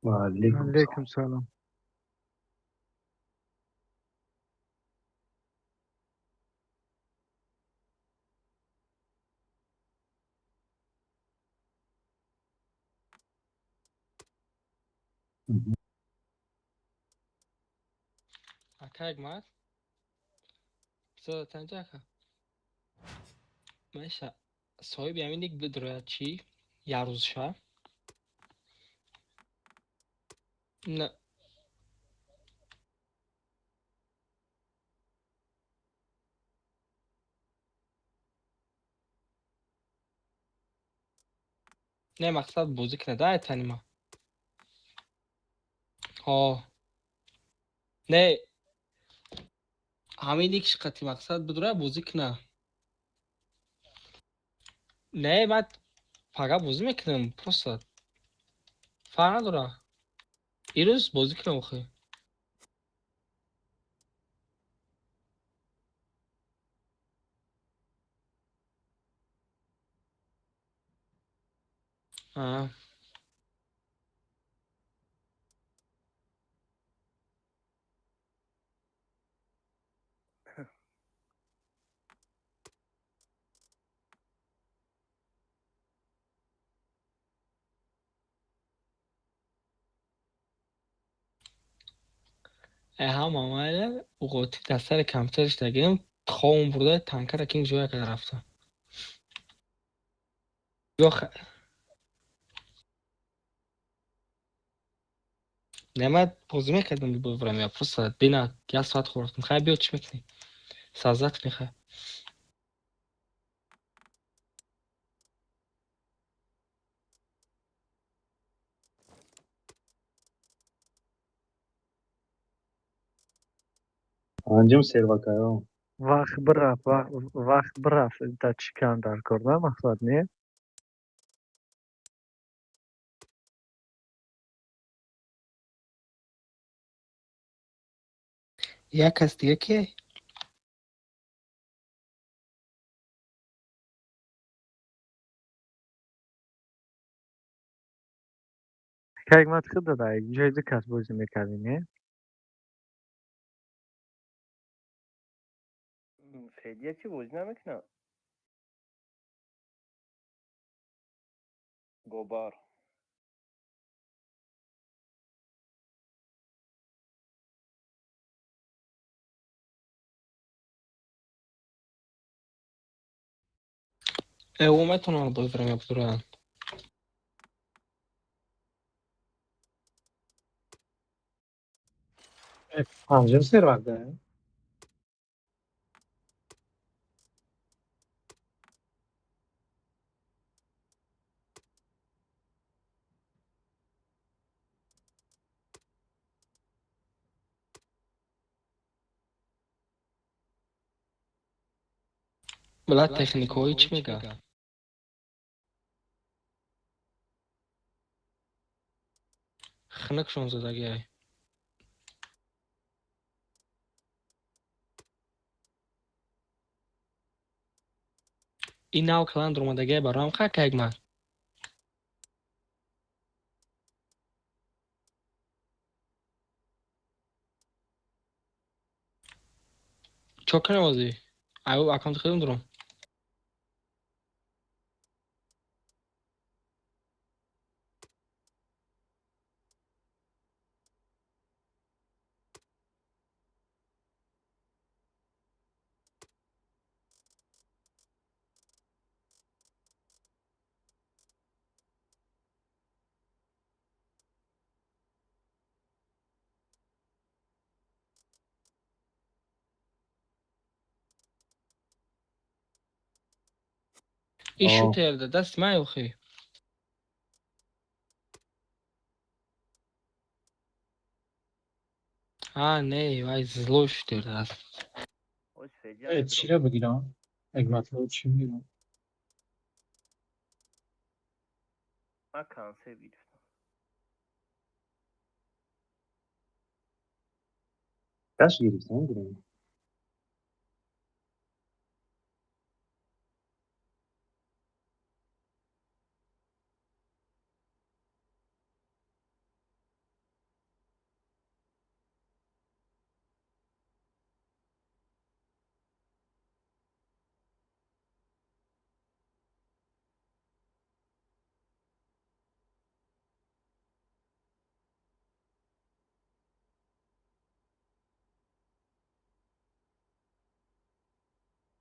وعلیکم علیکم سلام. سلام. Mhm. Akagmat, so tanjaka. Meesha صاحب يعمل لك بدراتشي يعرض شا نه نه مقصد بازی کنه ده تنیما ها نه همین یک قطعی مقصد بدره بازی کنه نه بعد فقط بازی میکنم پروسا فرق نداره این روز بازی کنم آخه آه هم عمله اوقاتی دستر کمترش دگیم خوام برده تنکر اکین جویا که رفتم یا نمد بازی میکردم ببرم یا پروسا دینا یک ساعت خوردم خیلی بیاد چی میکنی سازت میخوای Anjam servakayo. وقت برافت تا چیکار دار کردم مقصد نه. یک کس دیگه که که مت خود داری جای کس بازی میکردی نه. فدیه چی بازی نمیکنه؟ گوبار او میتونم ببرم یا بدرم Anjam servakayo. بلا تکنیکایی چی میگه خنک زدگی این ناو کلان درمدگی برام خا کگمن چوکن وازی او اکانت خودم درم این Oh. شوتر ده دست ما خی نه وای زلو شوتر دست باش فدیه ندارم. چی را بگیرم؟ اگه چی میگیرم؟ من کنسه بیرفتم. داشت گرفتم گیرم.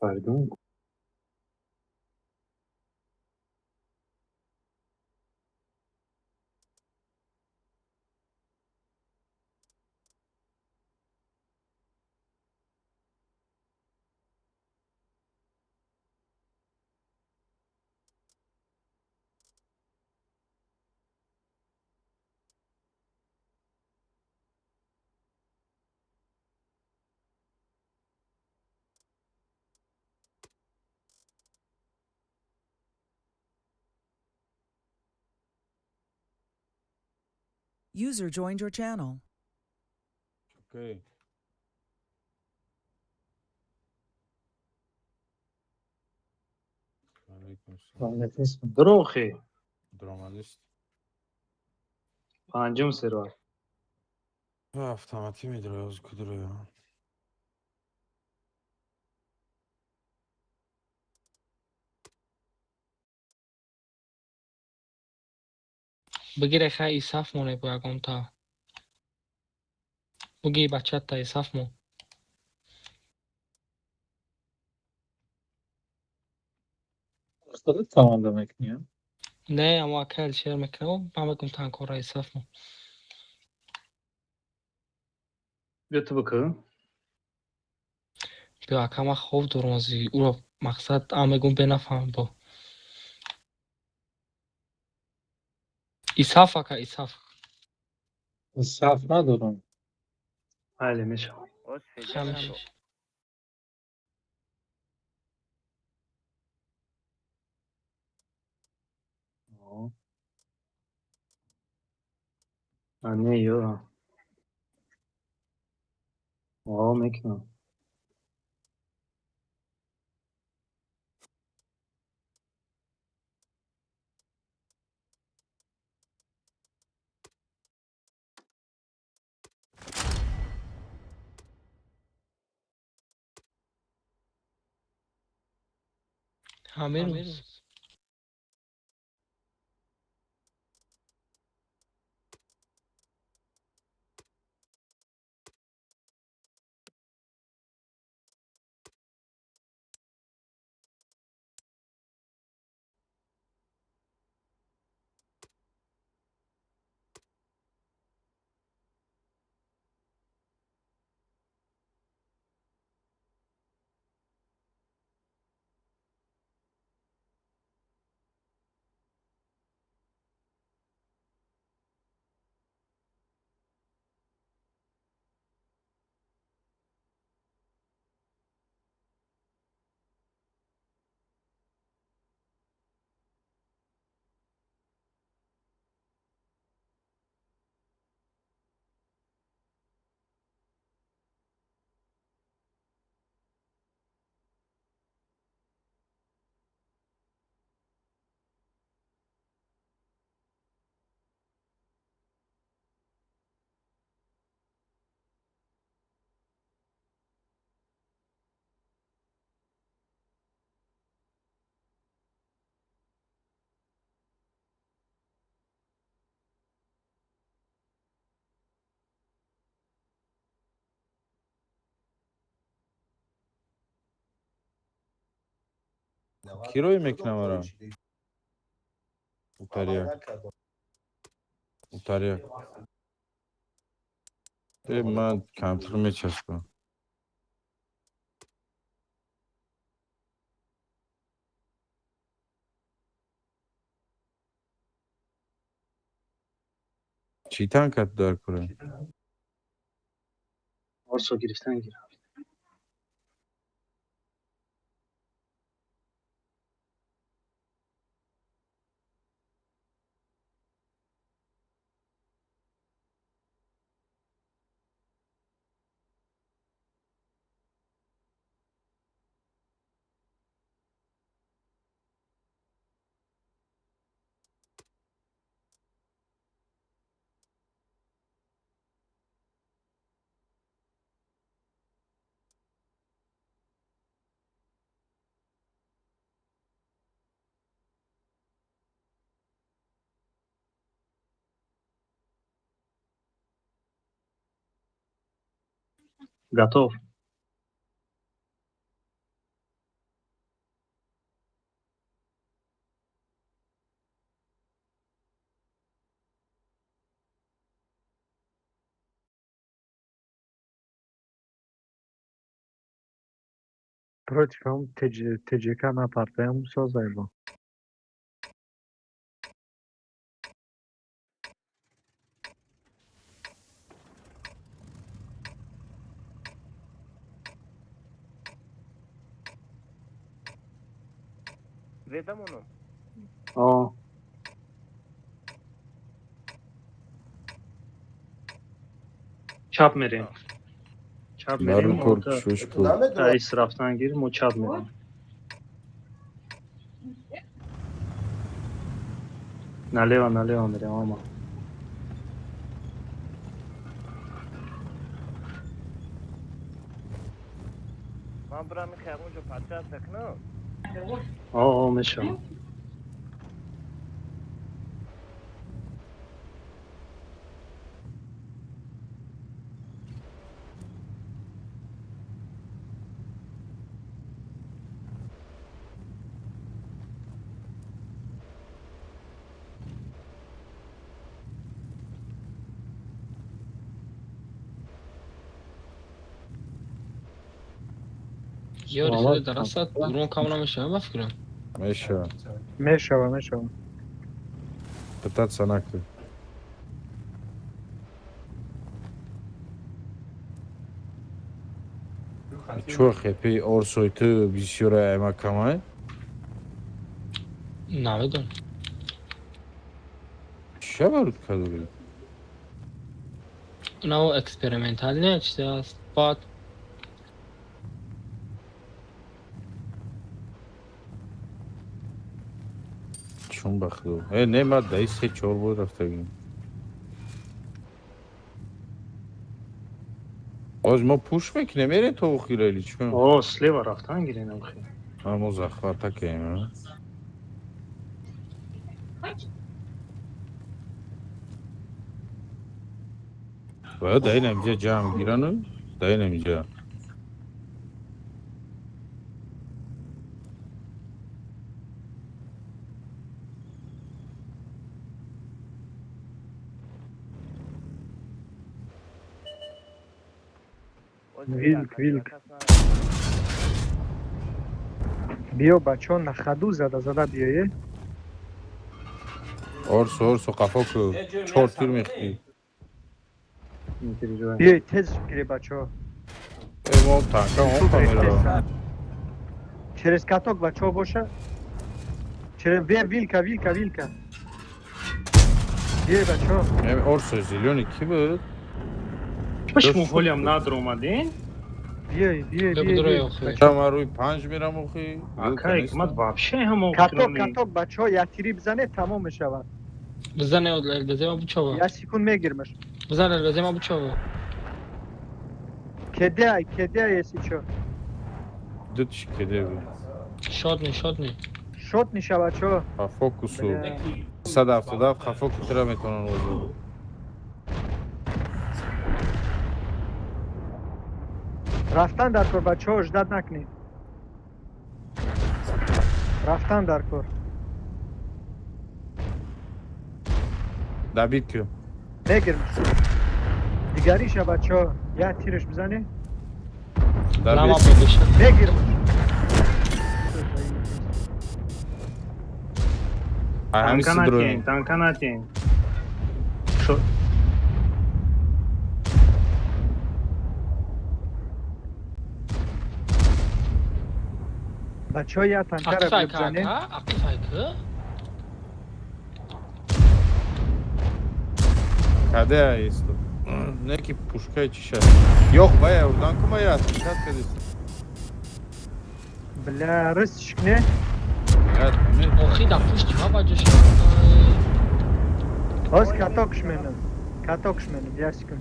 Pardon. User joined your channel. Okay. علیکم السلام. دروخی. درامالیست. پنجم ثروت. автомати میداره کدوم. بگیره خیلی صف مونه باگم تا بگی بچه تا صف مون Ustalık tamam demek mi ya? نه اما کل شیر میکنم من بگم تا کار صف مون Götü bakalım. بیا کما خوب درمازی او را مقصد ام بگم بنفهم با ایصاف اکا ایصاف صف ندارم. بله میشه. باش فدیه خمیش نکن. Ne yiyor? میکنم. همه روز کی روی مکنامرا؟ اوتاریا. اوتاریا. به من کمتر میچسبم. چی تانکت دار کنه؟ Varsa girişten gir. Готов. Против ТДК напарда мусозай бо. Vedem onu. آه چپ میریم آه. چپ Darı میریم kork اونجا şuş kork. رئیس رفتن گیریم و چپ میریم налево میریم آما Ben buranın kıyamınca parça atsak ne? آه میشم یا رسیده درست درون کاملا میشه من فکرم Meşa. میشوم. Pıtat sanaklı. Çok hepi orsoytu bisura emakamay. نمیدونم Şa barut kaduru. اونا اکسپریمنتال نه چیز است بعد Çun baklı. Ne madde ise çorba raftagin. Az ma push mekne mere to khirali çun. آه سلیو رفتن گیریم خیلی Ha muzaffarta kayma. Va dayanamca cam giranı. Dayanamca. Vilk. بیا بچه ها نخدو زده بیایه Orso qafa ku. Çor tür mekti. میتونی جوین بیای تز گیری بچه ها Mo tanka on kamera. چرس کتاک بچه ها باشه چرس ویلکا بیای بچه ها Orso zilyon ki bu. پش مهولیم ندر اومدین بیای بدروی آخه Çama ruy 5 میرم اخی. اکا حکمت وابشه همه کتاک بچه ها یه تیری بزنه تمام میشود بزنه البته ما بچاوا یه سیکون میگیرمش بزنه البته ما بچاوا کده یه سیچو Dut şikede bu. شاد نی شد نیشه بچه ها Ha fokusu. 170 qafa kutura metonun oldu. رفتن در کار بچه ها اجداد نکنید رفتن در کار Dabit ki. میگیرمش دیگریشه بچه ها یه تیرش بزنه لما Dabit. بشه میگیرمش Hamisi تنکا drone. نتین تنکا نتین شو بچه ها یه تنکر اقفای رو بزنه که اقفای که Kade isto. Neki puška čiša. Yok baya oradan kuma ya. Dikkat kadis. بلا رسش کنه Evet. آخی در پشت ما باجه شد باز کتاکش منم یه سکن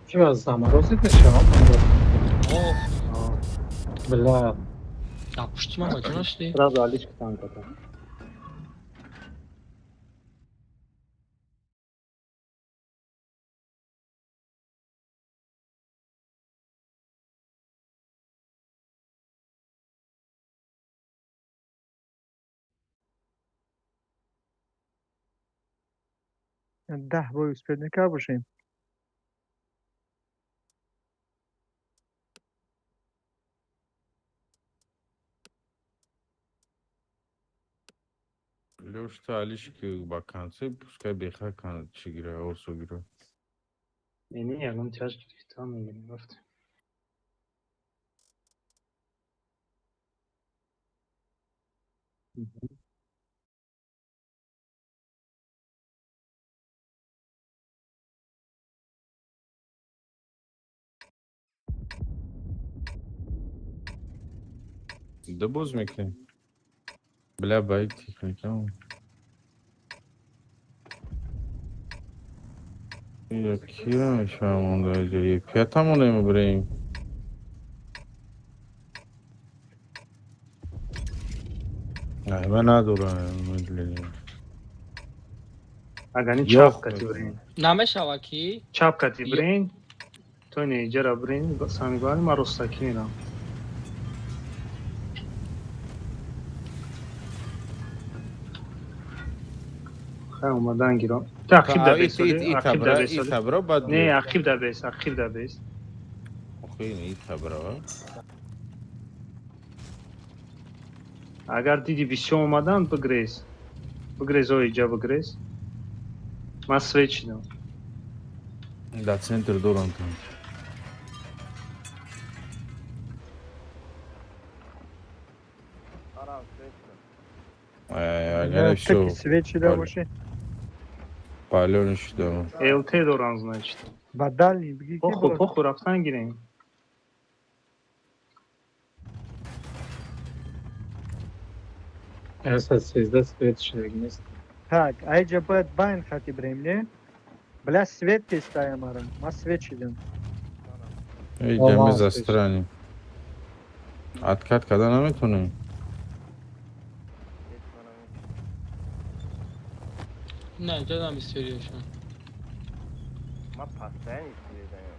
چی از زمرازی نشم اوه بلا در پشت ما باجه نشدی راز علیش که تنکا تا 10 بای اسپید نکر باشیم. Леш, талишки баканцы, пускай беха кан чигира осугира. یعنی الان چش گرفتا میگیریم گفت Да боз мекин. Бля, байк техника. Я кира шамон дайджи. Пятамоне мы брейм. Ай, мен надурам, медленно. اگانی یا چاپ کتی برین نمیشوه کی چاپ کتی برین تو نیجه را برین سامیگانی ما رستاکی میرم خیلی اومدن گیرم تعقیب در بیس عقیب در بیس تبرا بعد نه عقیب در بیس عقیب در بیس خیلی تبرا. اگر دیدی بیشتر اومدن بگریز بگریز اینجا بگریز من سویچ دم Да, центр дуран там. Aram sürekli. Ага, все. Свечи да боши. Палён что? LT دوران значит Ба дальний беги. پخو رفتن گیرین Esas 13 свет шагнест. Так, айджа باید باین خطی بریم نه؟ بلا свет тестая мара. Ма свечи дем. Идем Ага, за свечи. страни. Откат когда наметунем? Geç bana bir. نه جدم استوریوشون Ma pastaya istiyordan ya.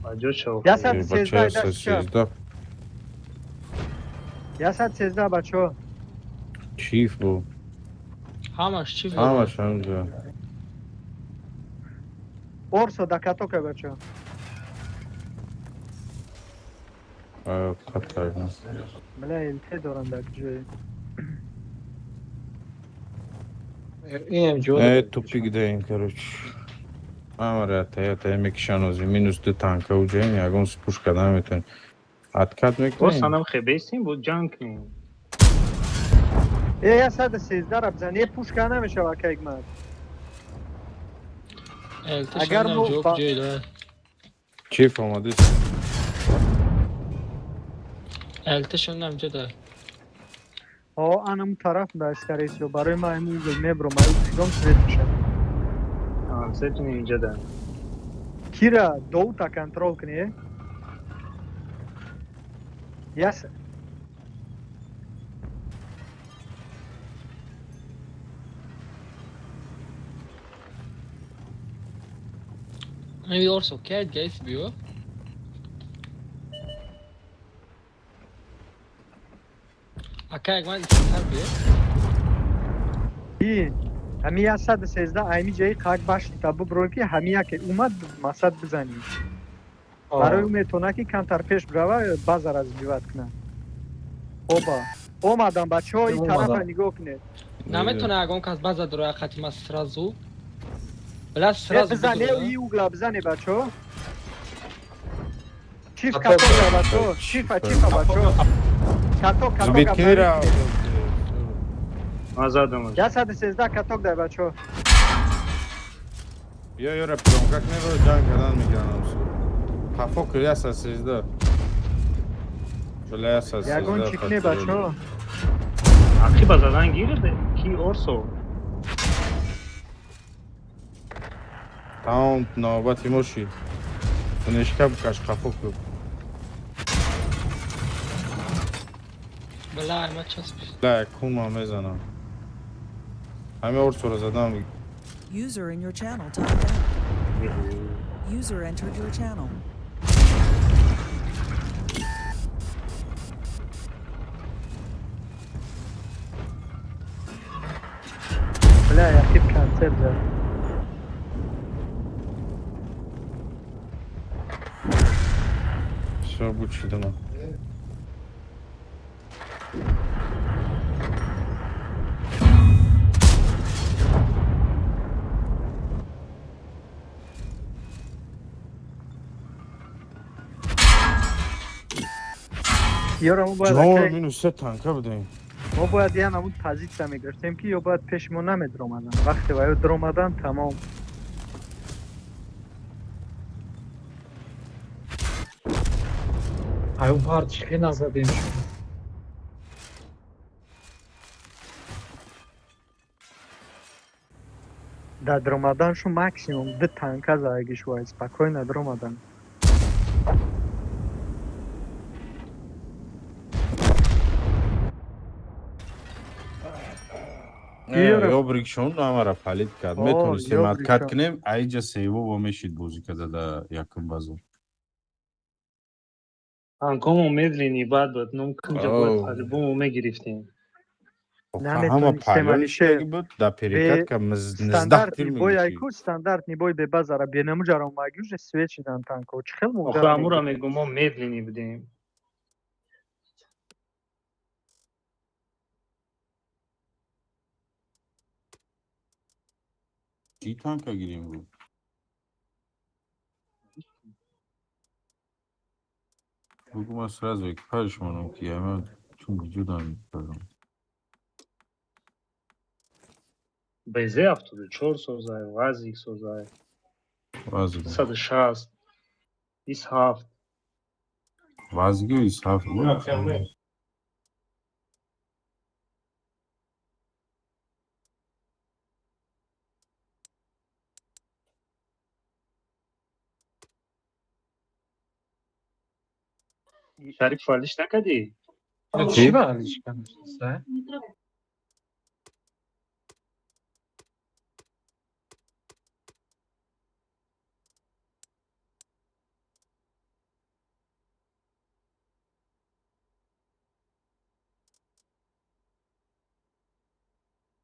آجا چاو Я сад Бача 13 со дашь чё? 13. Я сад 13 бачо. Чиф был. همش چی بود Ама шанжа. Орсо да катока бачо. Катарна. Бля, илте дорам да джой. اینم جوده Тупик даем, короче. Амарата, это я мекшанози. Минус 2 танка уджаем, я гон с пушка наметун. Откат با мекнем. سنم خبیستیم بود جنگ کنیم Я сад 13 را بزن. یه پوشکا نمیشه واکه اگمد. اگر التشن مو جوب با- جیده Чиф омадис. التشن هم جده ها انم طرف دا اسکریسیو برای ما همون گل میبرو ما ایگم سویت میشه. سیتون اینجا ده کی را دو تا کنترول کنی؟ یس Maybe also cat guys view اکا یک من سر بیه iyi. Hemi ya sad 13 aymi جایی خاک باش تا برو که همی یا که اومد مسد بزنی. برای اومتونا که کمتر پیش بروه بازار از بیوت کنه. اوبا اومدم بچه ها این طرف اومدم. نگاه کنه. نمیتونه اگه کس باز داره خطی ما سرازو بلا یه سرازو بزنه بزنه ای اوگلا بزنه بچه ها. چیف کتو کتو بزنه. بچه ها. چیف بچه ها. کتو کتو Збиткира. آزادم یا sad 13 کتو ده بچه ها. Я ёра прям как не было джан кадан мигранам су. Хафок я со 13. Бля, я со 13. یگون چیکنه بچه ها. عقیب زدن گیره ده کی اورسو Таун навбати моши. Тунешка букаш хафок. بلا ما چسبی Бля, кума мезанам. Ҳаме орсора задам. User in your channel timed out. User entered your channel. بله یکیب کنسل زد. Все, будь щедано. یارو ما باید جواب که- منو سه تانکه بدهیم. ما باید یه نمود پازیسیا میگرفتیم که یا باید پیشمون نمی درآمدن وقتی باید درآمدن تمام اون پارت چی نزدیم شما در درآمدنشون ماکسیموم 2 تانکه زایگی شوید спокойно درآمدن یا برikشون намара палит кард. Метонистем یا адкат برikشون. кинем, айҷа сево вомешид бозӣ карда дар якум базор. Анкому медленнее бад буд. Мумкин ҷавод по-любому мегирифтем. Ҳама Наметонистем палёниш алише. буд, дар перекат ка 19 Стандартный тир бой мегишид. айку стандартный бой бе базара бенамуҷаро магюже свечидан танко чихел Охи амура мегӯ мо медленнее будем. Чӣ танка гирем буд? Бугу ман сразу экипажиш монам ки ҳама чун вуҷудам мекардам. БЗ-74 созай, ВАЗик созай, Вазига. 160, ИС-7. Вазига ИС-7 буд. Шариф фалиш накардӣ? چی بغلش کنش سه؟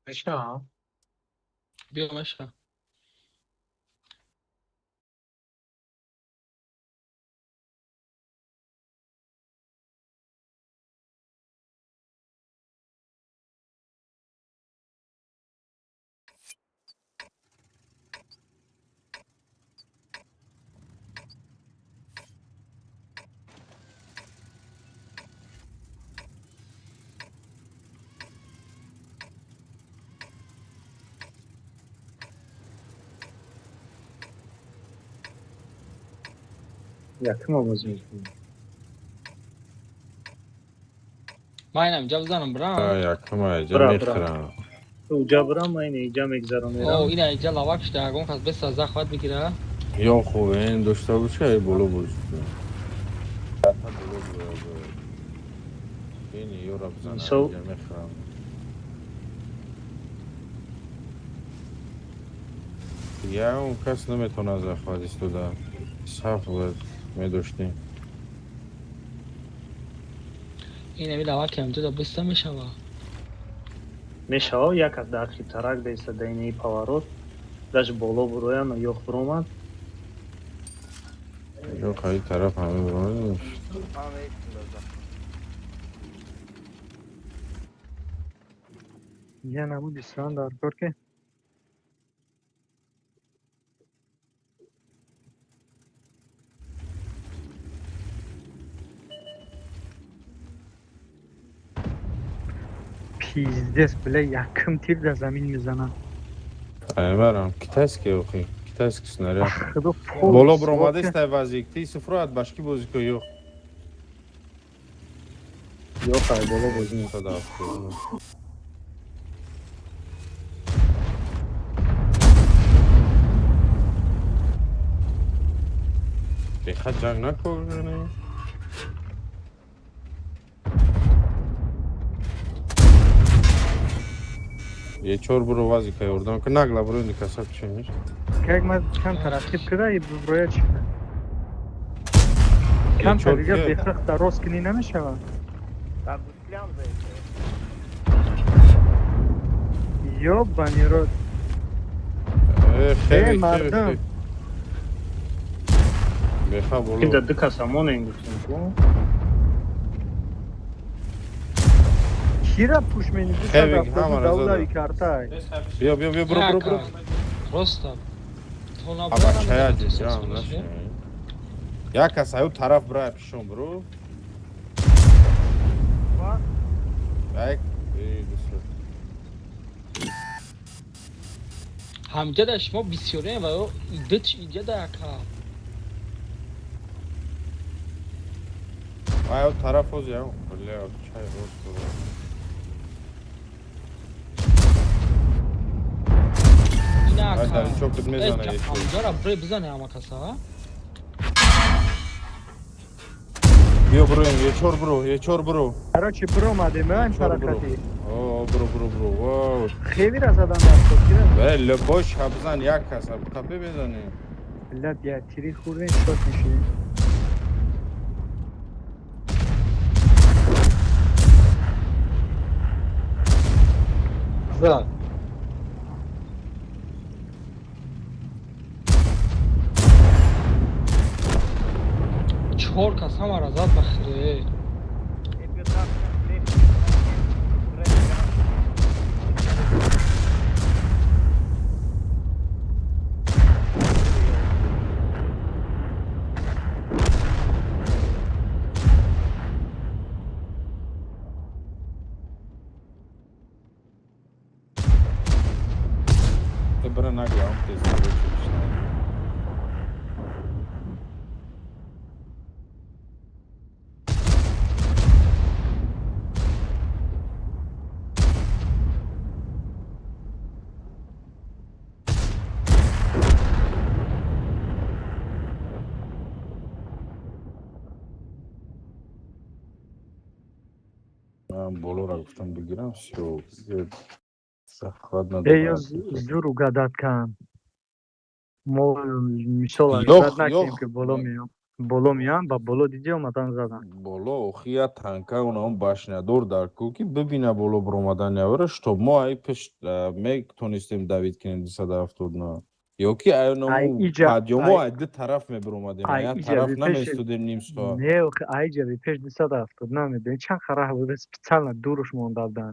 بشا بیا مشقه Яким овоз мекунем. من اینم اینجا بزنم برم Якум айҷа Бра, бра. мехӯрам. Уҷа бурам, ман иҷа мегзаронерам. او این اینجا لواکش درگون خواست بس از خواهد بگیره Ё хуб ин дошта боша ай боло бозӣ кунам. Ин ёра бизанам, Мисол- айҷа мехӯрам. Ягон кас наметавонад захват истода. Саф бояд медоштем. این همی لواک همجا دا بسته میشه و Мешава як аз дархи тарак деста дайнаи паворот. Даш боло буроям, ёх буромад. Ё қаи тараф ҳама биромад. Tamam eğitim burada. یه نمود اسران دار کار که پیزدست بله یکم تیر در زمین میزنن Айбарам, китайский охи. Китайский снаряд. خدا Боло биромадест ай вазикти сифроат башки бозӣ ко ёх. Ёх ай боло бозӣ мекунем. Садафтор. Бехат ҷанг накунем. Ye чор буро вазика ёрдам ки нагла буро инди касаб чимиш. که یک من کم ترقیب کرده یه برویا چکنه کم چور ترقیب که؟ بخرخ در راست کنی نمیشه و Ben Ruslan zayıfı. یا بانی رو خیلی مردم. بخوا این بولو دکا سامان این گفتیم کو کیرا پوش منی خیلی، دوست همه دارم را دولاری زدم. کارتای بیا برو Просто. То аба чая ҷам наша як кас аю тараф бра пишом бро What? як бисёр Ҳамҷада шумо бисёре ва идет иҷада ака. аю тараф оз я бля чай рост бро Ина ай ака. дар чокот мезана еш Ҳамҷара бре бизане ама каса. биё бро ечор бро короче бро мадем ин Чор бро. таракати о бро вау خیلی را زدن دست کیرا бе лебош ҳабзан як кас капе безани بلد یا تیری خورده شات میشه زد. Чор кас ҳамара зад ба хире. If you drop them, leave break down. бра наглам тез болора гуфтам бигирам всё захват я зуру гадат кам мо мисол Ёх, зад накем ёх. ки боло миям ба боло диди омадан задан боло охия танка онаон башнядор дар кӯки бибина боло баромадан явара штоб мо ай пеш метонистем давид кинем 279 ё ки Ай, айному иҷа- падёмо ай- айди тараф мебаромадем ай, я иҷа, тараф ви пеш- наместудем нимсоат не охи айҷави пеш 270 намедем чанд хара буде специально дуруш мондавдан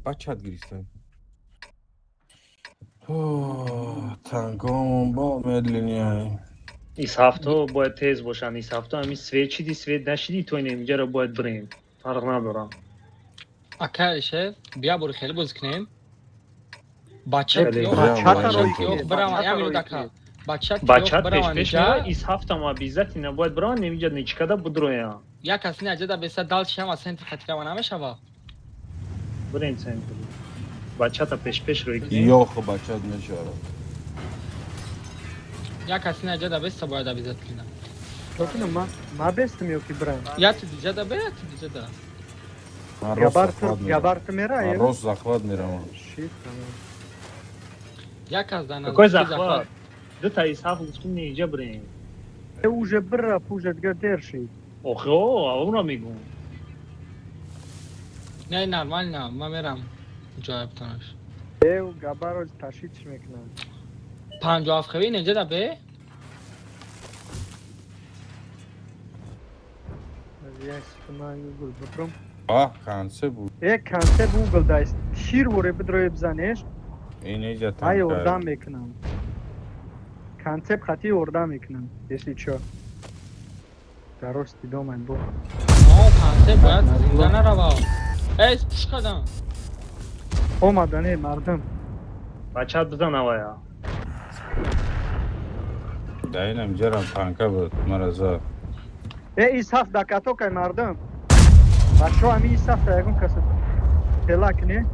бачат гирифтем танкомон бо медлениай این هفته باید تیز باشن این هفته همین سویت چیدی سویت نشیدی تو این اینجا رو باید بریم فرق ندارم Ака ише бия бори хеле боз кунем. Бача Хеле. ёх Бачата бача рои ёх кунем, брама бачата я рои минудака. кунем. Бача بچت ёх پیش брама پیش нижа. میره این هفته ما بیزت اینا باید بران نمیجا نیچکده بدرویا Я кас не аҷада беса дал чиама сенти хатирава намешава. برین سنت بچت پیش پیش روی کنیم ёх бачат мешавад Я кас не аҷада беса бояд абизат кина. Токино ма бестим ёки брам Я ти диҷада бе я ти диҷада. ман рост габарт мера ман ё рост захват меравам шит тамом Я кас дан какой захват دو تا این هفته گفتیم نیجا بریم е уже бра пужа дигар дер шид اوخه اون رو میگم Не нормально ма мерам ҷоябтонаш. е габаро ташидш мекунам 57 хеви неҷада бе. я сифман гул бутрум кансе буд е кансе гугл дайст шир воре бидрои бзанеш ин эҷа ай ордам танка мекунам концепт хати ордам мекунам если чё дарости доман бо Но кансе бояд зинда нарава. Эс пушкадан. омадане мардам بچت بزن هوایا داینم جرم تانکا بود مرزا ایس هفت دکاتو که مردم بچه همی ایس هفت یکم کسی پلاک نه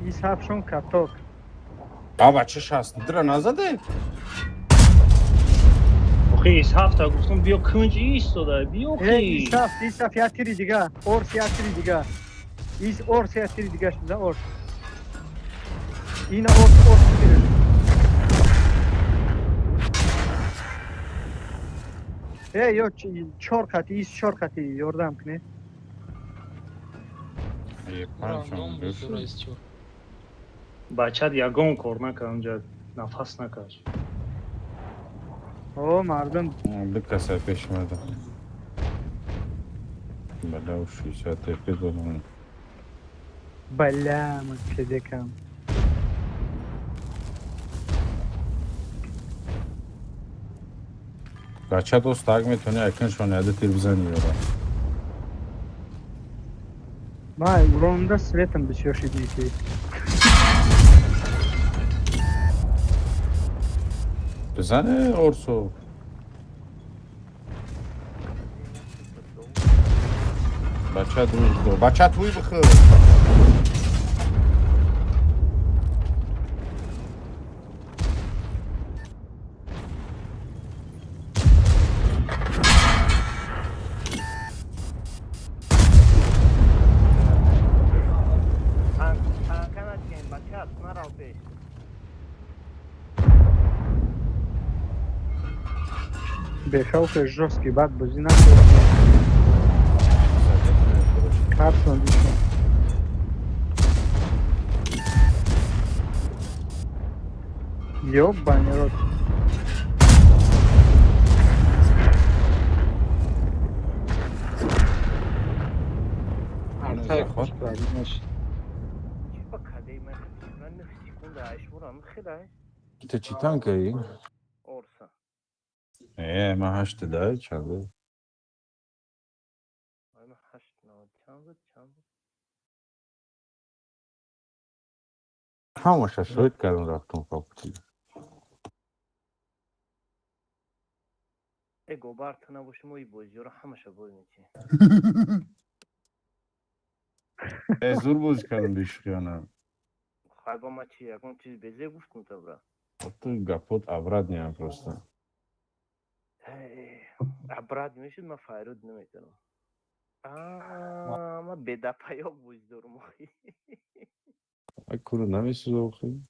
ایس هفت شون کتوک بابا چه شست درا نزده آخه ایس هفته گفتم بیا کنج ایستاده بیا ایس خی هفت یا تیری دیگه اورس یا تیری دیگه ایس اورس یا تیری دیگه شده اورس این اورس تیری یو چهار خطی ایس چهار خطی یاردم کنه Random بود درست شد. بچت یگان کار نکرد اونجا نفس نکش او مردم بکسه پیش مده بله و شیشه تفید بودم بله من که دکم بچه دوست تاگ میتونی اکن شونیده تیر بزنی یارا ما رونده سویتم بسیارشی دیگه بزنه اورسو بچه دوی بخور بچه توی بخور تانکا نکنیم بچه هست نراو پیش بشاوک جوسکی بعد بازی نکنه کارتون دیشون یو بانی رو Artık hoş geldin. چی با کده من نخشی کنده عیش برام خیلی تو چی تانکایی؟ اورسا من هشت دای چنده من هشت نود چند بود همه شاید کردن رفتم کاپوتی ای گوبار تو نباشیم و ای بازی رو همشه بوی میچی زور بازی کردم بیشکیانم خواهی با ما چی یکم چیز بیزه گفتم تو برا تو گپوت ابراد نیم پرسته عبراد میشید ما فایرود نمیتونم ما بده پایا بوز دارم ای کورو نمیسی دوخی؟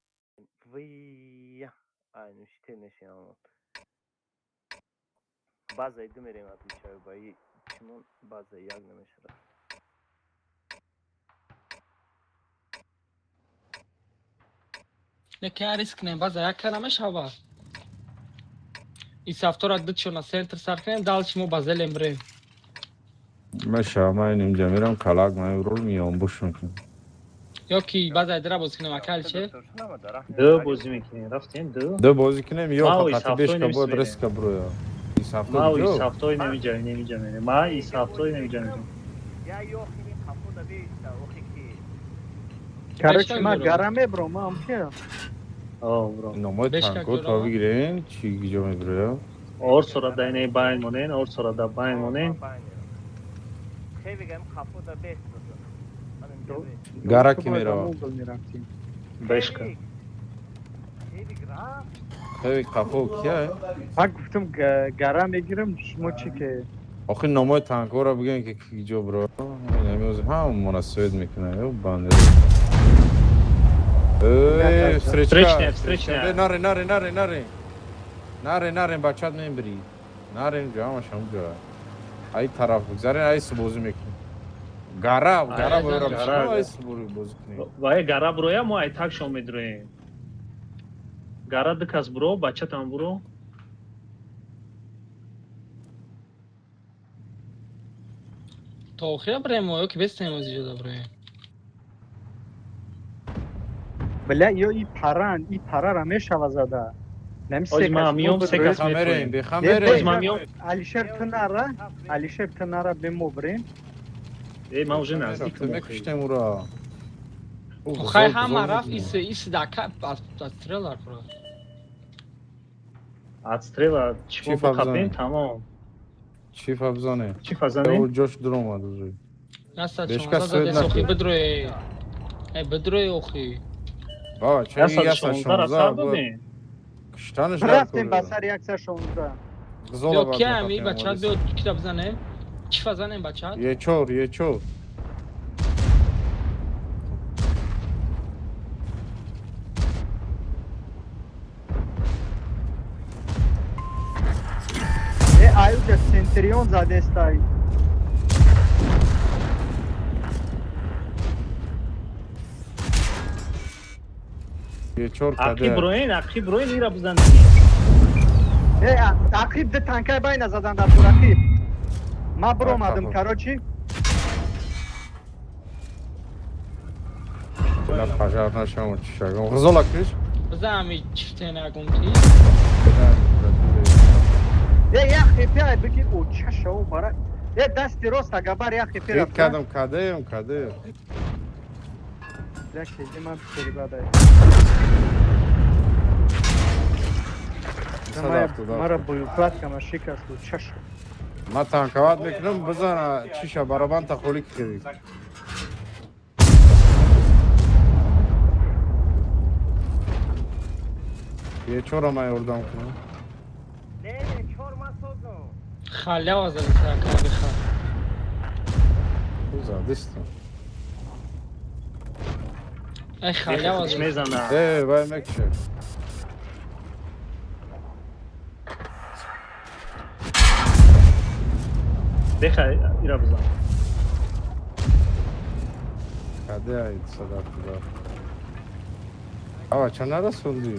وی نوشته نشیم bazı edin vereyim abi içeri bayı kimin bazı yargılamışlar. Neki risk ne baza jak kanameš hava. I sa vtora dčo na center sarknem další mu bazel emre. من شما اینجا میرم کلاق من رول میام بوش میکنم Yo ki baza edra boz kinem akal چه. دو بازی میکنی رفتیم دو دو بازی کنیم یا ما و فقط ایس بیش هفتای که بود نمی‌سویریم. رسک برو یا ایس هفته ما و ایس جو هفتای نمیجا میره ما ایس هفتای نمیجا میره Ya yok yine kapıda bir işte o ki. کرک ما گرمه برو ما هم که آه برو نمای بیش تانکو که تا جورا. بگیرین چی گیجا میبره اور سورا داینه باین مونین اور سورا دا باین مونین Sevigem kapıda bir tutun. Hanım گره تو کی باید میره موگل میرفتیم بشکن Sevig ra. خیلی کافو کیه من گفتم گرم بگیرم شما چی که آخه نمای تانکو را بگین که گیجا برو نمیوز هم مناسبت میکنه یا بانده Встречная. نره بچت نمیبری نره اینجا همش همونجا ای طرف بگذارین ای سبوزی میکنی گره باید را بشنو ای سبوزی کنی وای گره برویا ما ای так شو میدریم گره دکس برو بچه تام برو To okhira bremo yo ki bestem az jada bre. بله یا ای پرن را میشوه زده آج ما میام سه کس بخمرین میتویم بخمرین ما میام علیشر تو نره بمو بریم ای ما уже نزدیک تو میکشتیم او را Khay ham raf is da ka at trailer pro. отстрела чего Чиф Афзан. бахапем тамом چی فبزانه чи او фазане جاش در اومد روزی Ястад Бешка шонзда свет задес охи накид. бидрӯе. Бидрӯе охи. баба чай яса яса 16 ра сар 16 بود додем кштанش در رفتیم کن بسر 116 غزالا Биё بعد киям и میخوام бачат биё кита бизанем. Чифа занем бачат. یه چور آیوجا سنتریون زده استایی یه چور ақиб کده роен ира бизан عقیب ده تنکای بای نزدن در تو رقیب ما برو آمدم آقا. کراچی نه پجر نشم چی شگم غزالا کش Бизанам и чифтенагум ки. یه خیپی های بگیر او چه شو برای یه دستی راست اگبر یه خیپی یک رفت کده لکه من بسری باده مرا بویوکلات کما شکست و چه شو ما تانکوات میکنم بزن چیشه برابان تا خولی کردی یه چور ما اردام کنم نه چهار مسودم Халява задеса кабиха. زادستم Ай халява хиш задеса. мезана وای مکشه деха ира бизан کده اید صدا خدا آقا چه نرسوندی؟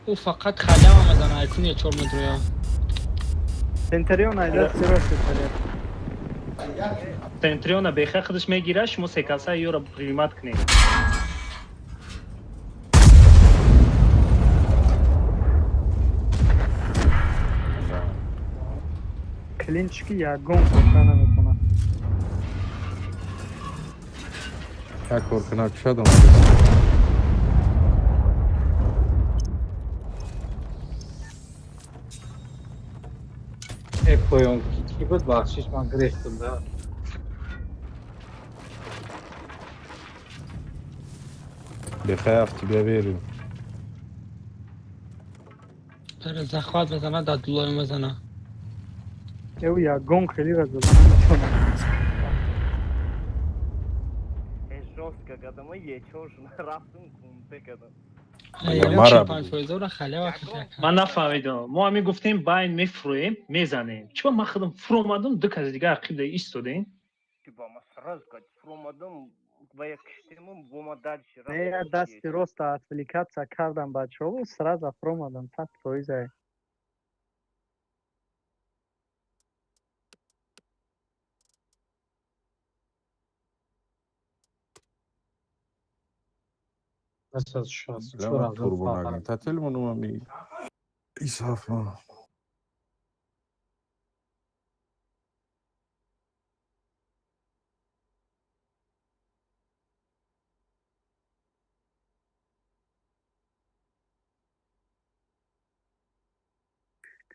Ӯ фақат халява мезана айкун я 4 метря. سنتریون های دستی راست سنتریون центриона беха худаш мегира шумо секаса ёра принимат кунед کلینچکی یا گون کشانه میکنه یک کورکناک شد پایان کی بود بخشش من گرفتم ده بخیر افتی بیا بیریم Per захват мезана дар дулой мезана. او یا گون خیلی را زدن میتونه жестко кадам یه چهارشون رفتم کمپه کدم Ага, мара 45 ра халява кида. ман нафаҳмидам мо ҳамин гуфтем байн мефурӯем мезанем чиба ман худам фуромадам ду каси дига ақиб да истодем که با ما سراز کد فرومدم و یک کشتیمون با ما دادشی یه دستی راست اپلیکاتسا کردم بچه ها و سراز افرام آدم تک رویزه مثل از شاست لما توربو نگیم تا تلمونو می ایصاف ما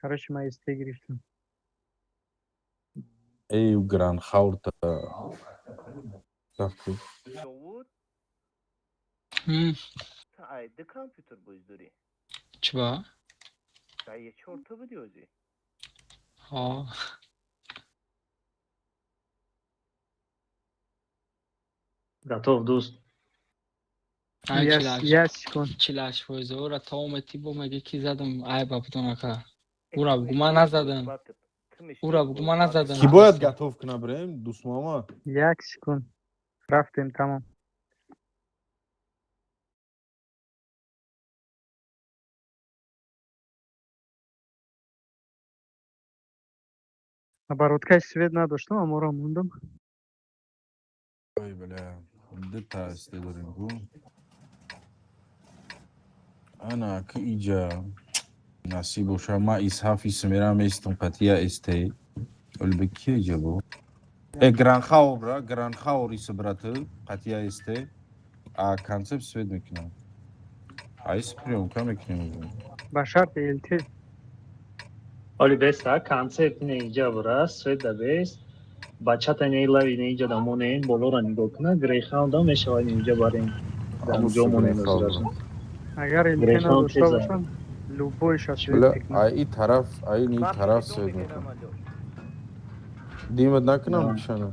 کارش ما استه گرفتم ای و گران خورتا سختی بود تا ayda kompüter bozduri. Чӣ ба? Ta ye chorta budi o'zi. Ҳо. готов дӯст Ай яс кун 48 ра та омеди бо меги ки задам ай бабдонака. Ура бугу ман назадам. Ура бугу ман назадам. ки бояд готов куна брем дӯст мома یک سکون رفتیم تمام обороткай свет надоштам аморо мондам ой бля дета исте дорем гу ана ки иҷа насиб боша ма исҳаф исмерам эстам қатия эсте олби ки иҷа бо гранхаура гранхаур исбраты қатия эсте а концепт свет мекунам Айс приемка мекнем. ба шарти элти. Оли беста концепт не инҷа бура свет да бест. Бачата не лави не инҷа да монен болора нигоҳ кунад. Грейхаунд ам мешавад инҷа барем. Дар Ҳамус ҷо монен грейхаунд. агар элти Грейхаунд надошта теза. бошанд любойша свет Бля, мекунад. ай тарaf, ай ни من тарaf پیشتون свет میگیرم мекунад. الو. Димат накунам бишана.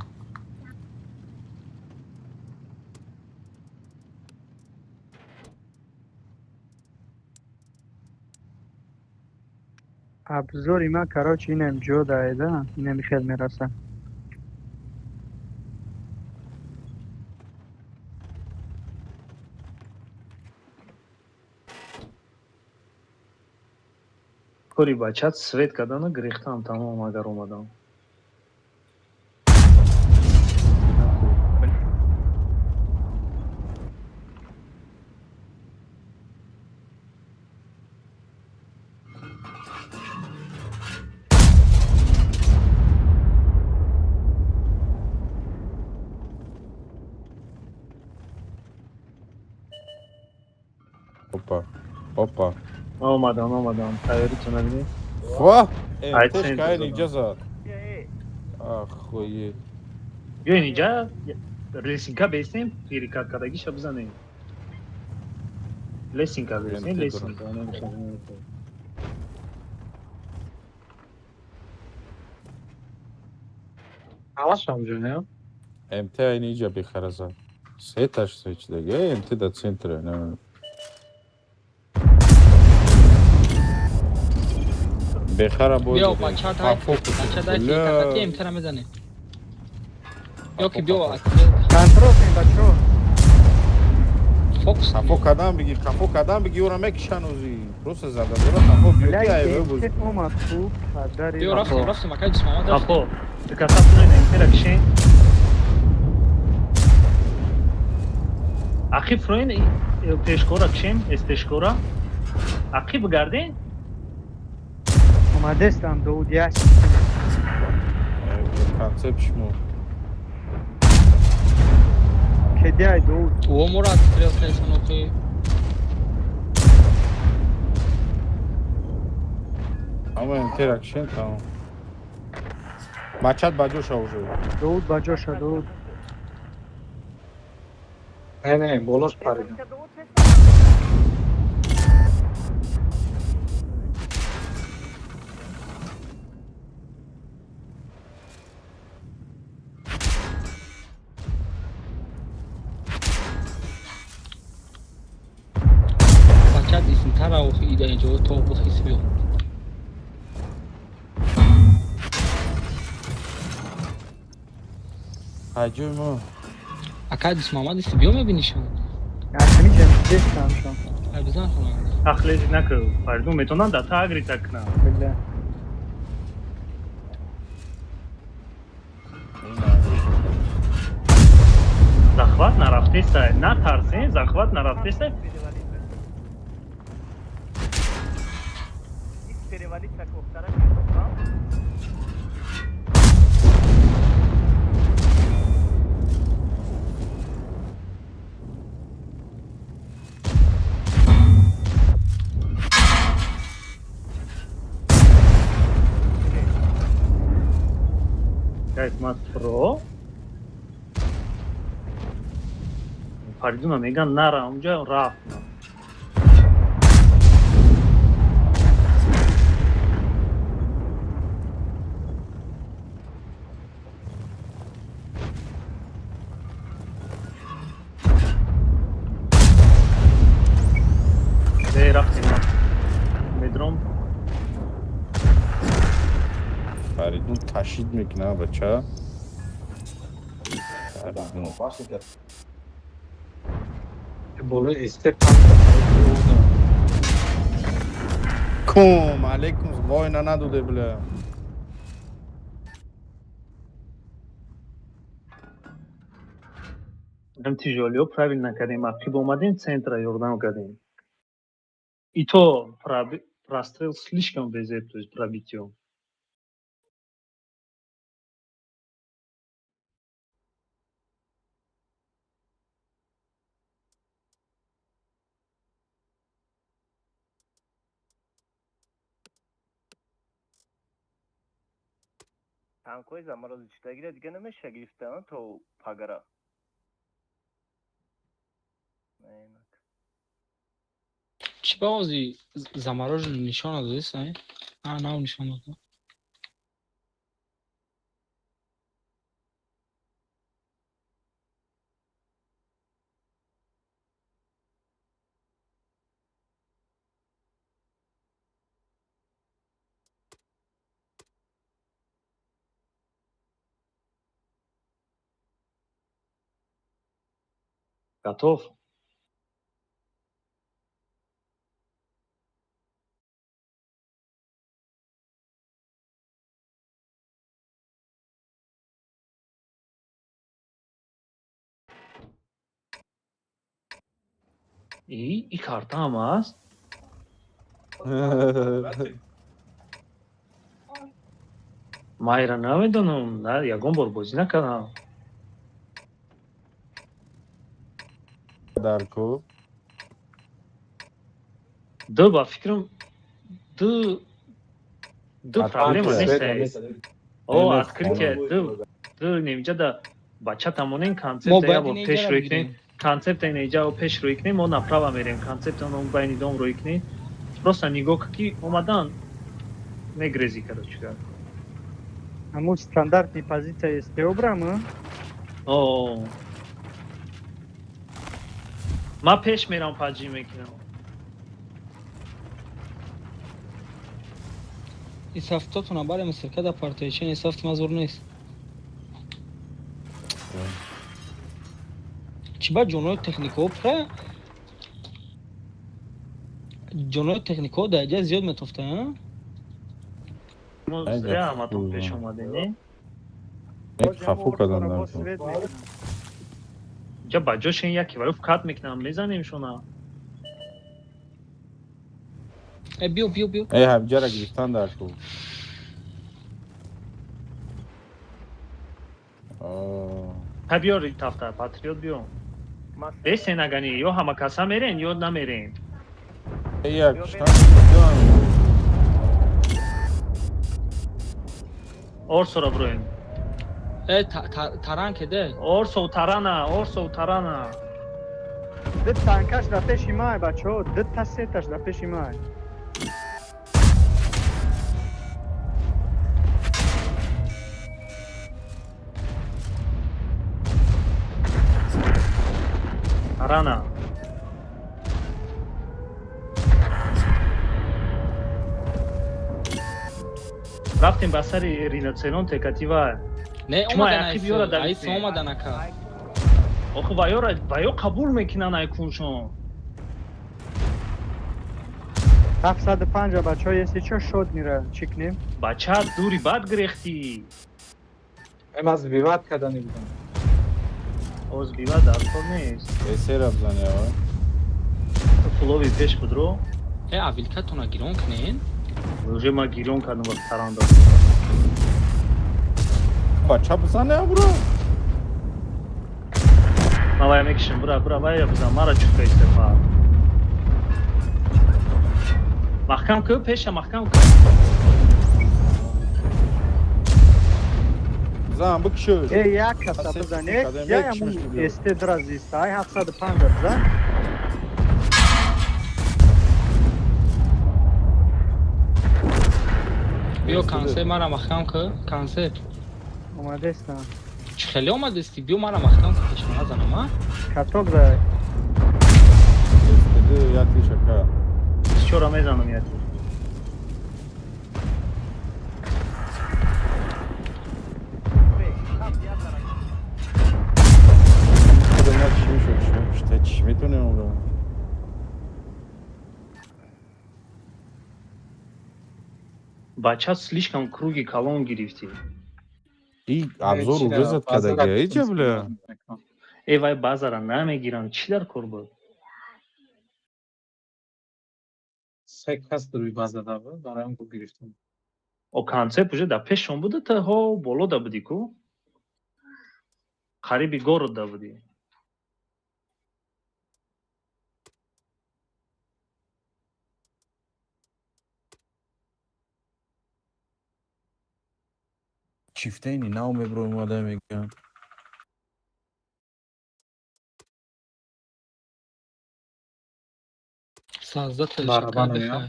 абзори ман карочи инам ҷо даида инами хел мераса. Кори бачат свет кардана грехтаам тамом агар омадам. Опа. Опа. Омадам. Тайёритона бинед. Ва! Ай, Теш центр кай задам. ниҷа зад. بیا ای. Ахои. Биёин инҷа лесинка бестем, перекаткадагиша бизанем. Лесинка бестем, Ентедро. лесинка. ҳамаш ҳамҷоне. МТ ай ниҷа бихара зад. Сеташ сечдага. МТ да центре. Бехара бо. بیا بچه های بچه های تکتی امتحان میزنه یا که بیا контролтен бачаҳо. فوکس Кафо кадан биги ора мекишан узи. Просто зада дора кафо биёти айва буз. Лекте омад хуб падари. بیا رفتیم مکای جسم آمد رفتیم Апо, диккат кунед эмтера кишен. Ақиб фуроин пешкора кишем, эстешкора. Ақиб гарден. омадестам Дауд яш. Концепт шмо. кедиай Дауд. او مراد سтрелка саноқи Ама интеракшн тамом. Мачат баҷоша уже. Дауд баҷоша Дауд. Не, болош паридам. بچه دیسین تر او ایده اینجا تو بود خیسی بیا ҳаҷои мо. اکا دیسم آمد دیسی بیا میبینی شما ясми ҷамидестам шон. ای بزن خونه Ахлези накӯ. Фаридун метавонад да тагри такна. билла. Захват нарафтеста. Натарсен, захват нарафтеста. перевалить так во вторая группа. Кайфмат про. Фаридуна меган нара онҷа рафт. рафтем медром. Фаридун ташид мекунад бача. Фаридун. Боло истек. Кум, алейкум, война надуде, бля. Ам тижолиё правильно кардем, ақиб омадем, центра ёрдам кардем. И то прострел слишком везет, то есть пробитие. танкҳои заморозичдагиро дига намеша гирифтан то пагара. Чи баъзи заморож нишон додист, ай? Нав нишон дод. Готов? И карта ҳам аст? Майра намедонам, ягон бор бозӣ накардам. Дарко. Ду ба фикрам ду проблема нест. О, открытие. Ду немҷада бачатамонен Мо концепта бояд ябо ин пеш инҷаро рӯй кунем. бигирем. Концепта инҷаро пеш рӯй кунем, мо направо мерем. Концептаон байни дом рӯй кунем. Просто нигоҳ кӣ омадан мегрезӣ када чука. Ҳамун стандартни позиция СТО брамы? О. Ман пеш мерам, паджи мекунам. Исафтотуна баре мусиркада партоичен исафт мазур нест. Чи ба ҷонои техникаҳо пра ҷонои техникаҳо дар ҷа зиёд метофтанд. Мо Айда, зря ҳаматон хуба. пеш омадем, не? Як хафу кадан Дарко. Ҷа ба ҷошин яке ваёф кат мекунам, мезанем шуна. Биё. ҳамҷара гирифтан Дарко. Та биёри тафта, патриот биё. Бесен агани, ё ҳама каса мерен, ё намерен. Як Орсора броем. Таран кеде. Орсов тарана. Ду танкаш дар пеши май, бачаҳо. Ду тассеташ дар пеши май. Тарана. Рафтем ба сари риноцерон текатива. Не, Чума омадан яқиб ёра айса. дар Айса исме. омадан ака. Охо ба ё қабул мекунан айкуншон. 750 бачаҳо еси чо шод мира чӣ кунем? Бача дури бад гирехтӣ. Ем аз виват кадани будам. Оз бива дар кор нест. эсера бизани ава. Фулови пеш будро. Авилкатуна гирон кунен. Уже ма гирон кардам ба таранда. Бача бизани абро. Ма вая мекишем, бура вая бизан, мара чука истефа. Маҳкам кӯ, пеша маҳкам кӯ. Зан бикшӯ. Як каса бизане. Кадем Я як кишмиш ҳамун бигӯ. СТ дразист. Ай 750 бизан. Биё консеп мара маҳкам ку. Консеп. Омадестам. Чӣ хеле омадисти? Биё мара маҳкам ку. Пешма назанам, а? Каток дай. Эстеди яки шака. Чора мезанам яки. Кадем як чӣ мешуд? Шта чӣ метонем обро? Бача слишком круги калон гирифтӣ. И абзор урезат кадаги иҷа бля. Вай базара намегиранд. Чӣ дар кор буд? Се кас дуруи базада буд, бароям ку гирифтам. О концепт уже да пешон буда та ҳо боло да будӣ ку? Қариби город да будӣ. چیفته اینی نه برو اومده میگم. Sazda Baraban çalışkan ya. bخوای.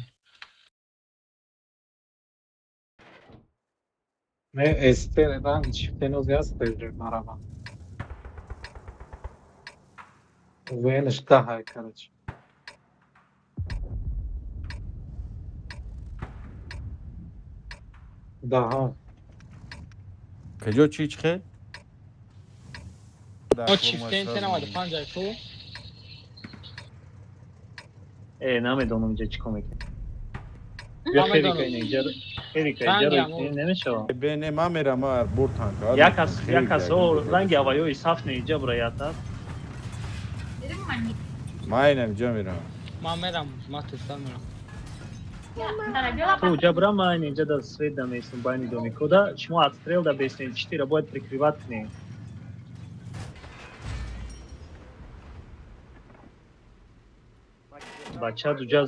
Ne esteren çiftliğiniz yazdı araba. Венеш daha короче. Daha. کجا چی چخه؟ O çifteğin tanımadı Pancay tu. نمیدونم اینجا چی کمک یا همه خیلی دانم. که اینجا خیلی که رنگ اینجا همون. نمیشه بین ما میرم بور تانکا یک از او رنگ هوایی صاف اینجا برای اتر ما اینجا میرم من میرم من تستا میرم. تو اونجا برای ما اینجا در سوید دمیستم باینی دومی کدا شما اتریل دا بیستین چتی را باید پرکریوات کنیم بچه دوجا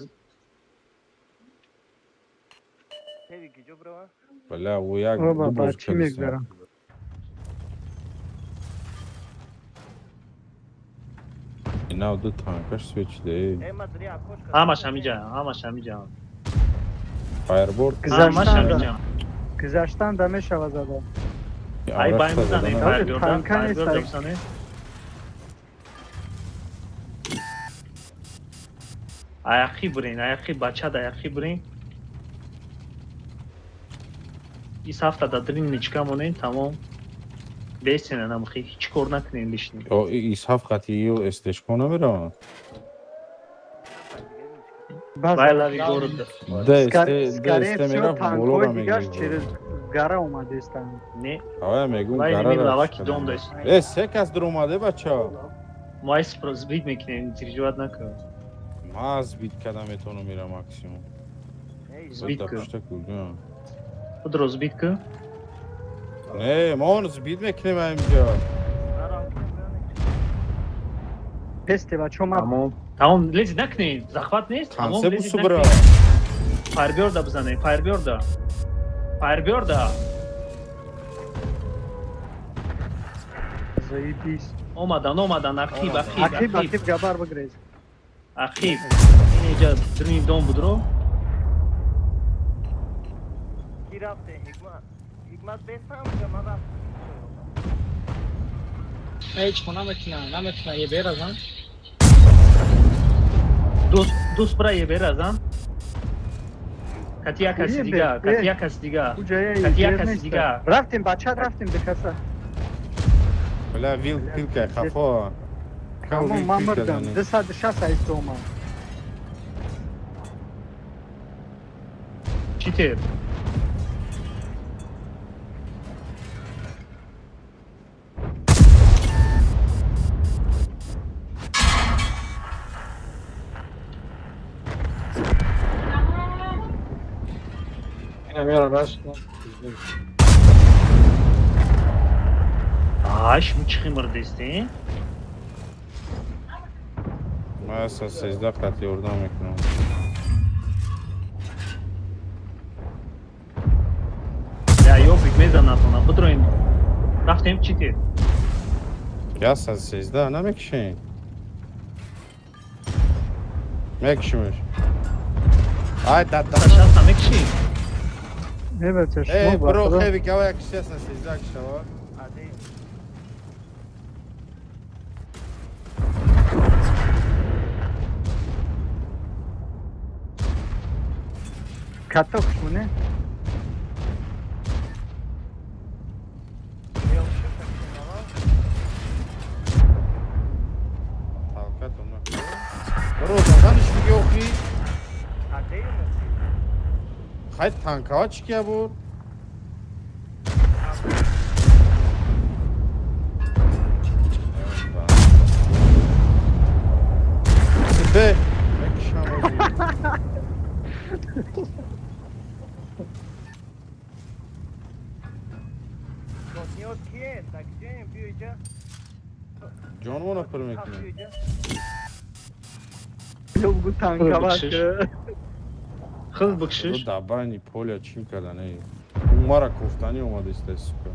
Tabii ki bravo. بله و یک بابا دو با بروز چی میگذرم اینا دو تانکش سویچ ده Ey Madrid akoş. همش همیجا فایربورد همش گذشتن همیجا گذشتن دمه شو زده ای باید بزنیم آره، فایربورد تانکا نیست. بزنیم ayakı برین ayakı بچه da ayakı برین این هفته دا درین نیچکا مونین تمام بیسینن هم خیلی هیچ کار نکنین بشنین او ایساف قطعی و استشکو نمیرم Bayla bir gordu. ده скорее استه всего میرم танкой بولورا دیگه میگه через гора اومده استن Ne? آیا میگون Vay گره benim را lavaki dondayız. سه کس در اومده بچه ها Mayıs zbit mikne dirjivat nakı. ما از بیت کدم اتونو میرم مکسیموم Zbit بده kı. پشت کجا Budro zbit kı. نه ما اون زبید میکنیم اینجا پسته بچه ما Tamam. Tamam lezi nakne. Zahvat ne? Tamam کنسه lezi بوسو برا nakne. Firebird da bzane. Firebird da. Firebird da. زایدیس Olmadan aktif. aktif gabar بگریز Aktif. İnece dream don budro. Ki rafte Hikmat. Hikmat besam camaat. هیچ کنم نمیتونه یه بیر ازم. Dost buraya birazdan. Katiya kasi diga. کجای Katiya جر kasi نیست diga. رفتیم بچه رفتیم به کسا بلا ویل پیل که خفا تمام ما مردم 260 ایست اومد Çitir. Yine bir araç. Aş mı çıkımır destin? ما اساس 13 قطعی اردام میکنم Ya yok bitmez anlatına. Bu durun. Raftem çitir. یا اساس 13 نمیکشین میکشیمش آی داد Taşan samek şey. evet ای شما برو با خیلی که یک کسی اساس 13 کشوا Hadi. katok şunu طاقت اومد برو دادنش میگه اوخی Hadi mi? خیلی تانکه ها چی که بود سپه میکشم Yok ki, tak gdzie piłeś? جانمون پر میکنه yok bu tanka var Bakışır. ki Hız رو bıkşır. دبانی پولیا چی کردن ای اون ما را کفتنی اومده است سکا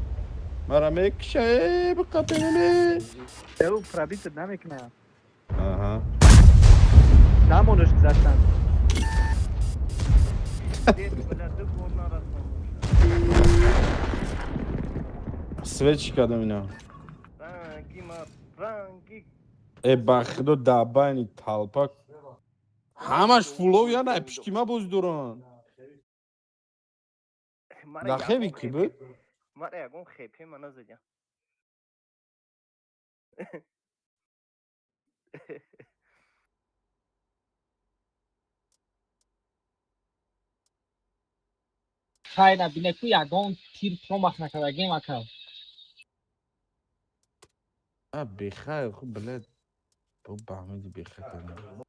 مرا میکشه به قطعه او پرابیت نمیکنه آها نمونش گذاشتن Ded biladi gollar atmam. سویچ کردم اینا Rangi mat, rangi. ای بخدو دابانی تالپاک همش فولو یا نه پشتیما بزدورن داخلی کی بود؟ Mara yagon xepe mana zajan. China bineku yagon tir pромах накардаги макал. بخیر خوب بلد تو بهمدی بخیر کنم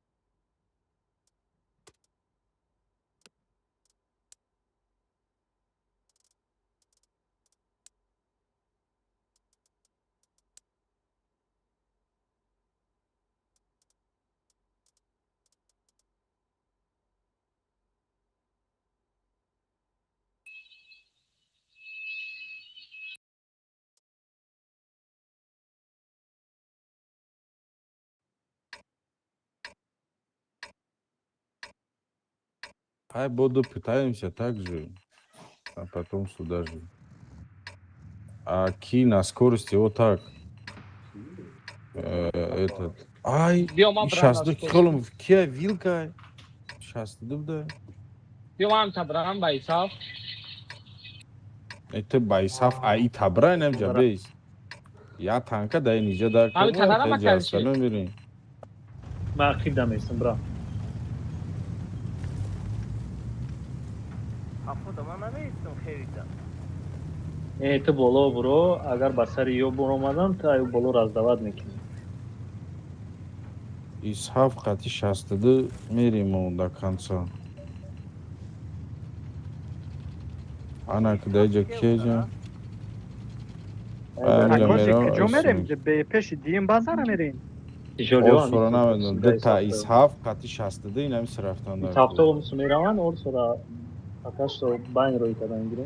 Хай буду питаемся так же, а потом сюда же. А ки на скорости вот так. Этот. Ай, Био ман сейчас брам да холм кия вилка. Сейчас да. Био ман табрам ба исаф. Это байсаф ай табра немжа бейс. Я танка дай нижа да. Ами табра ма калчи. میرین. من خیدم ایستم برا Afoda mana neistim xevida. تو بالا برو اگر با سر یو برو اومدم تا بالا раздавать میکنی Исхав қати 60 میریم اون до конца. Ана куда جا کیجا؟ اگوزی کجا میریم به پیش دیم بازار میریم Or sonra نمیدونم ده تا اسحاف قطی 60 این همیشه رفتن دارد هفته olmuş میروان اور sonra آتش تو باین روی کردن میگیره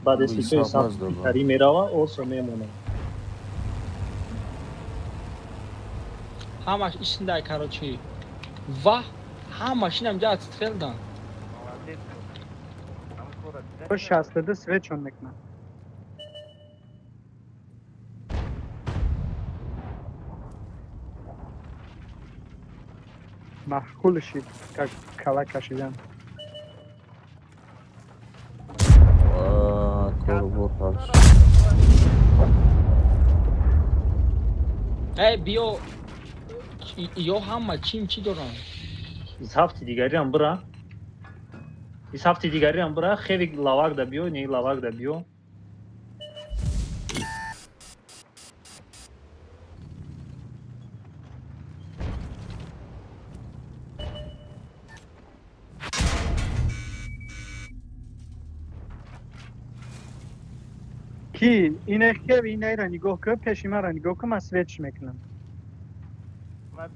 بعد Bu اسکی تو İshaf حساب az da var. تری میروان اور sonra میمونه Hamаш ишиндай карочи. Ва ҳамаш инамҷа атстрелдан. Молодец. Ankora o 60'da switch on میکنه محکول شید کلا کشیدن Korubor karşı. Биё ё ҳама чим чӣ дорам? از هفته دیگری هم برا از هفته دیگری هم برا خیلی لاواک دا بیو نی لاواک دا بیو کی اینه که اینه را نگاه که پیش ما را نگاه که من سویچ میکنم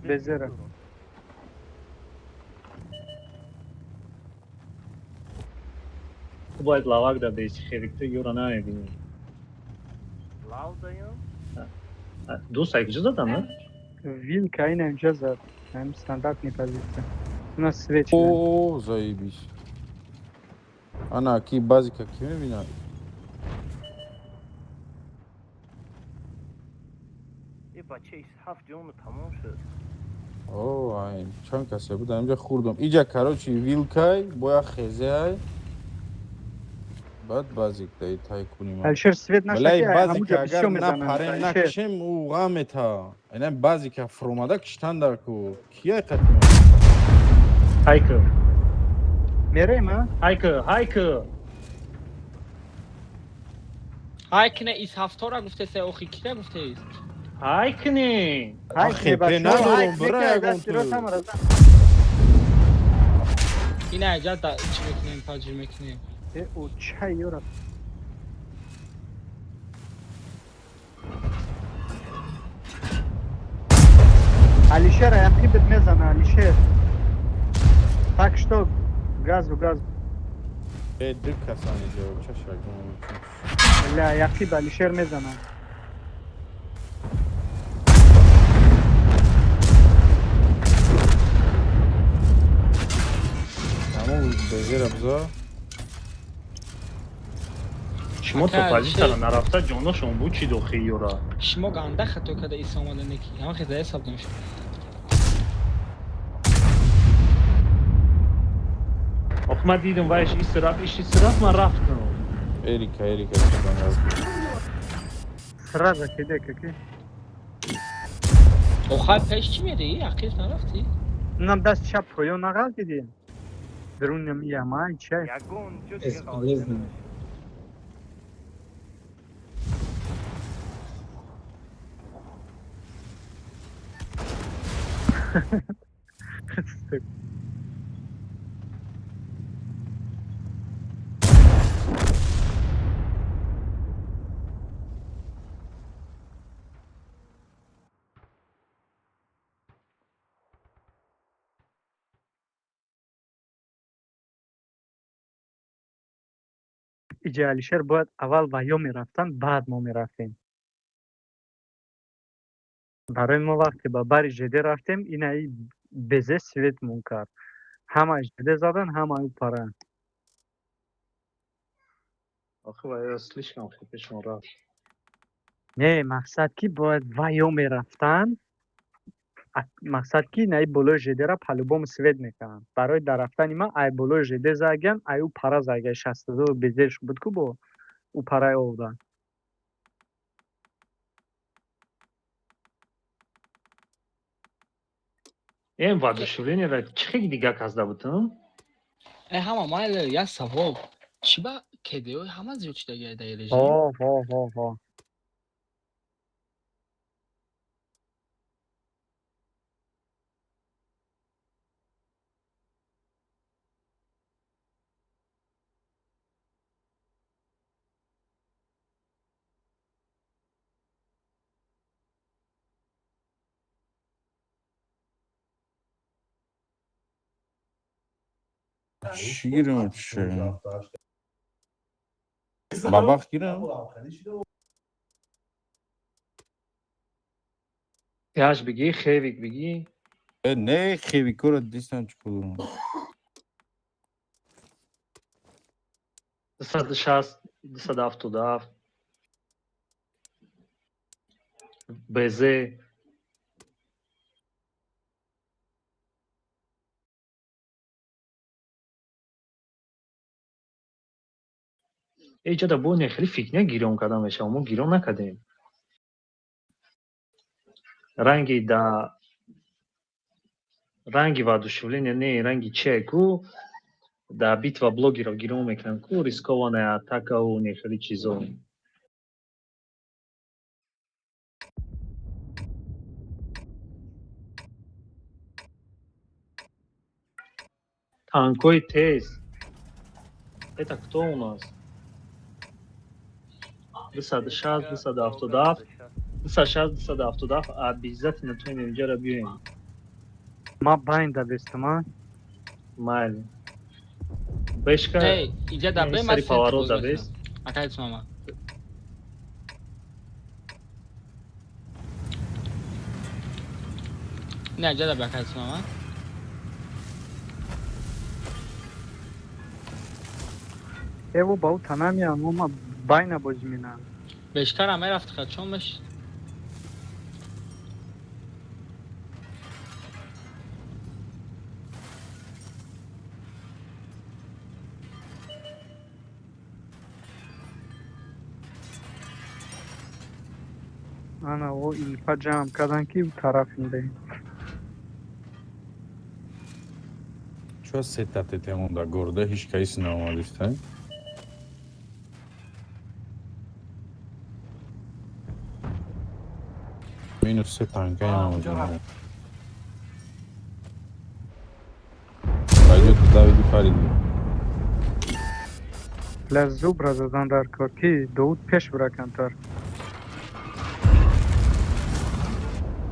بزره تو باید لاواک دا بیسی خیلی تو یورا نمیبینی Lavdayım. دو سایکل دادم نه؟ ویلکا این اینجا زد هم ستاندارد نیپازیسته اونا سویچ Oo zayibiş. Ana ki bazı kimi bina. یه بچه 7 جمعه تمام شد. Oo aynen. Çan kase bu da önce kurdum. İyice karoçi vilkay boya xezay. Bad bazik dayı taykunima. الشر سویت نشد Belay که bazik همونجا agar بیشو na میزنن paren na الشر kişem u gameta. Enen bazik fromada kiştandar ku. Kiye katma. هایکو میریم ها هایکو هایکو ҳай кина ис ҳафтора гуфтеса охи кира гуфтеист? هایکنی های آخه کنی بچه پناه ها های رو برای کنی اگون دستی تو. رو تمر از ина аҷа чӣ мекунем таҷир мекунем? او چه یورا الشر یقی بد میزنه الشر تک شتو گاز و گاز Dik kasanıcı o çaşak. یکی بلیشر میزنن. تمام بزیر ابزار شما Окей, то позиция şey- нарафта ҷоношон буд чӣ дохи юра. شما گنده خطا کرده ایسا آمده نکی همه خیلی حساب نمیشه آخه من دیدم وایش استراحت من رفتم. Erika çıkan yazdı. Sıra rakide ki. آخر پیش چی میری؟ یقیق نرفتی؟ Нам даст чап поё нагал диди. Друн нами яма чай. ягон ҷо Бесполезно. Иҷа Алишер бояд аввал ва ё мерафтанд, баъд мо мерафтем. Барои мо вақте ба бари ЖД рафтем, инаи безе светмон кард. Ҳама ЖД задан, ҳамаи пара. آخه وای слишком хепешон рафт. Не, мақсад ки бояд ва ё мерафтанд. Мақсад ки инаи болои ЖД-ра палубом свет мекарданд. Барои дар рафтани ман ай болои ЖД заган, ай ӯ пара заган 62 безеш буд ку бо ӯ параи овдан. این воодушевление را چه خیلی دیگه کازده بودم. ای همه مایل یک سوال چی با کدیو همه زیاد چی دیگه در رژیم؟ ва. چی گیرم چه؟ Babak girelim. یاش بگی خیویک بگی. Ne xevi kora distan çıkıyor. 260 270 بزه ایجاد بو نخلی فکر گیرون کدامش ما گیرون نکردیم. رنگی воодушевление не ранги чеку да битва блогеров гирон мекунанд ку рискованная атака у нехели чизо. Танкой тез. Это кто у нас? 260 270 260 обязательно твоим инжера бьем. Ма байнда бестама. Майли. Бешка. ای اینجا در به سری من پاورو دا بست. اکایت ماما نه اینجا در به اکایت ماما Эво ба ӯ танамиам, мо байна бозӣ менам. بشکر همه رفت خد چون بش Ана о инфа ҷамъ карданд ки ӯ тараф медаем. Čo setate te onda gorda hiç kayısı ne olmadı işte. Minus se tanka yapamadım. Pойдет туда веду Фариду. Лазубра задан дар кор ки Дауд пеш бира камтар.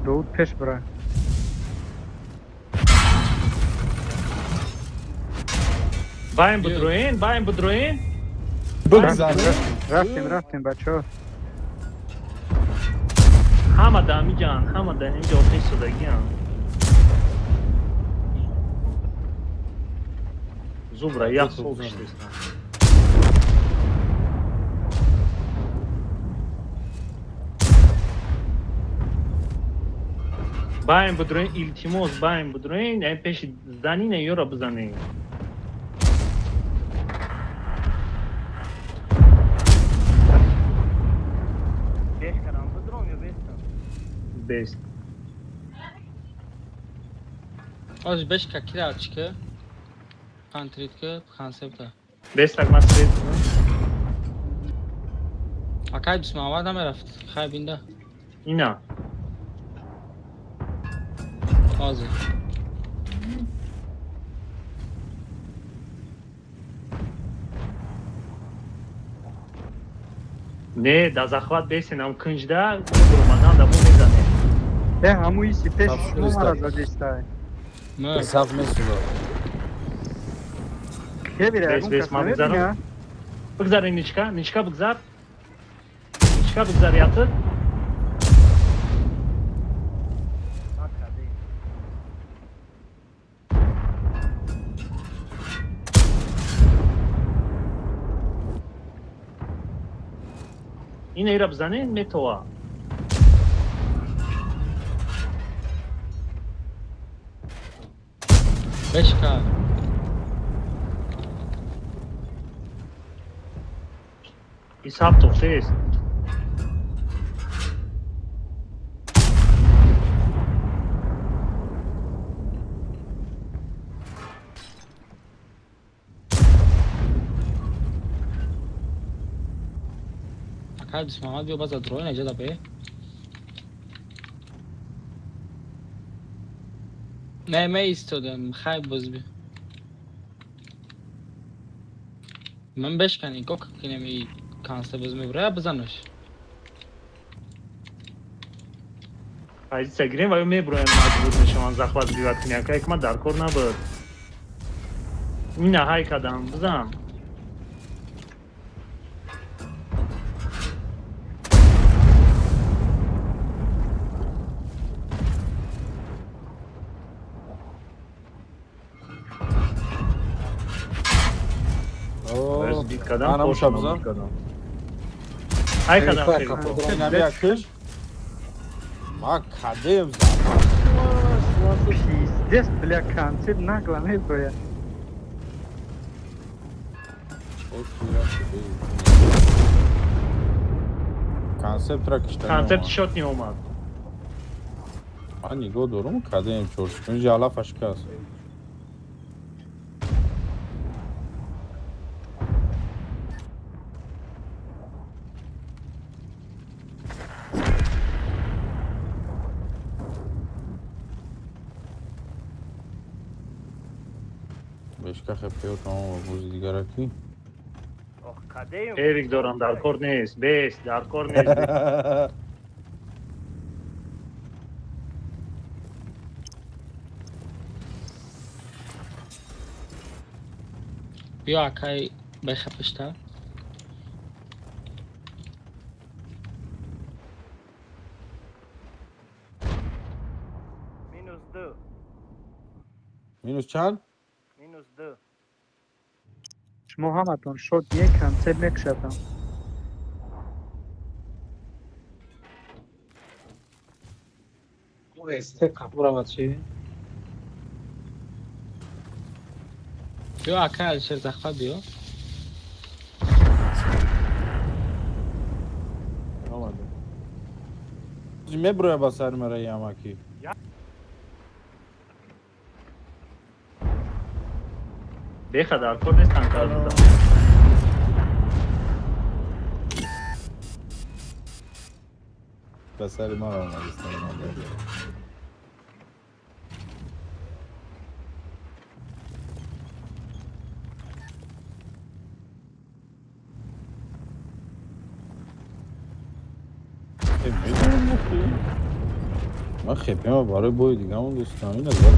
Дауд пеш бира. Bajem budrojen. Bak zaten. رفتیم بچه ها. همه دمی جان همه در اینجا آتش شدگی هم زوبره یک سوق شدیستم بایم بدروین التیموس بایم بدروین این پیش زنین یو را بزنین بیش کردم بدروم یا بیستم بیست Az 5 kira açık. Kantritke konsepte. بیست تک مسئله Akay bismi hava da mı rafت? Kaybinde. اینا Azı. نه در زخوات بیستین هم کنج ده برمدن در بو میزنه همون ایسی پیش Tamam, شما lütfen. مرا زدیسته Mı? Saf mesulo. که بیره بیس، اون بیس، کس ما نمیبینه بگذارم. بگذار این نیچکا بگذار نیچکا بگذار یاتر ها کردیم این ایرا بزنین میتوا 5K. İshab toxtayız. Akay bismi hava diyor baza drone ece da be. Ne istiyordum? Khay bozbi. من بشکنی گوک کنمی کانسه بزمی برای بزنش Haydi سگرین و میبرویم مجبور میشم زخوات بیوت کنیم که یک من در کار نبود این های کدام بزن Oo. بیت کدام Anam خوشم uşabıza. بیت کدام های کدام Yukarı خیلی kapı. Aynı yakış. Ma kadem zaten. پیزدست بلیا کانسل نگلا نمیباید Konsept rak işte. کنسپت شد نی اومد Ani go doğru mu kadem çorç. Önce ala faşkas. Beşka خپیو tamam بوز دیگر کی آخ کردیم ایریک دارم در کار نیست بیست در کار نیست بیا Akay بخپشته مینوس دو Minus çan? مینوس دو شما همتون شد یک کانسل نکشتم Bu este kapı ravatçı. بیا Akay alışır zakfa diyor Olmadı. Me buraya basar merayı ama ki. بیخ در کار نیست تنکار بزن Basar mar olmak istedim. من خیلی برای بوی دیگه همون دوستانی نظر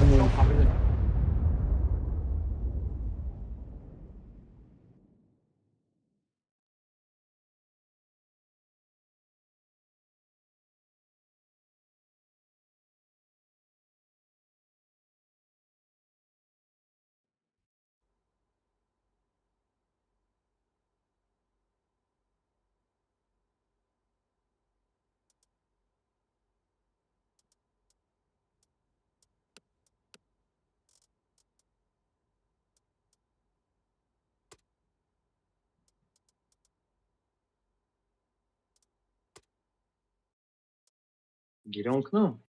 گیرون کنم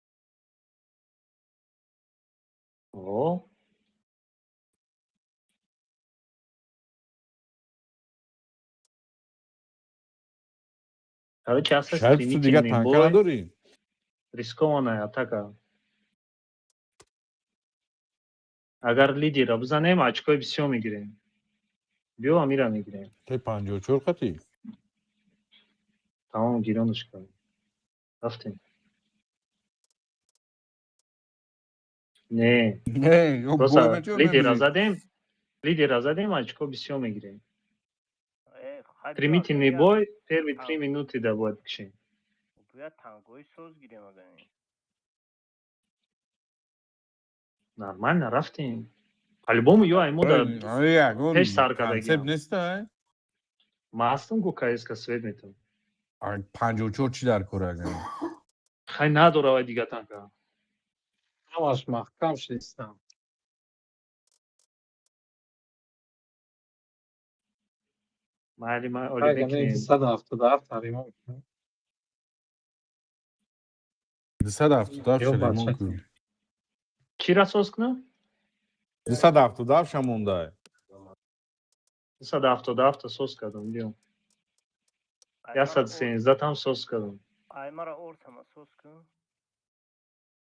او حالا که اساس شاید تو دیگه примитивный танка бой, نداری؟ рискованная атака. اگر лидера بزنیم очко بسیار میگیریم. بیا امیرا میگیریم. تو 54 خطی؟ تمام گیرانش کنیم. رفتیم. نه. نه یو просто گل چه лидера زدیم очко بسیار میگیریم. Хай примитивный бой первые 3 минуты да будет кшин. باید تنگوی سوز گیریم اگه нормально رفتیم. по-любому я ему да آره گل پیش سر کرده کنسپت گیم. نیست ماستم گو کایس کا سوید میتونم. 54 چی در کره اگه خیلی نداره و دیگه تنگا. همش محکم شدیستم. مالی ما اولی اگه نه بکنیم. 277 تقریبا میکنم. 277 یا شده بچه. ممکن چی را سوز کنم؟ 277 شمونده 277 سوز کردم بیام. 113 هم سوز کردم. ای مرا اورت هم سوز کن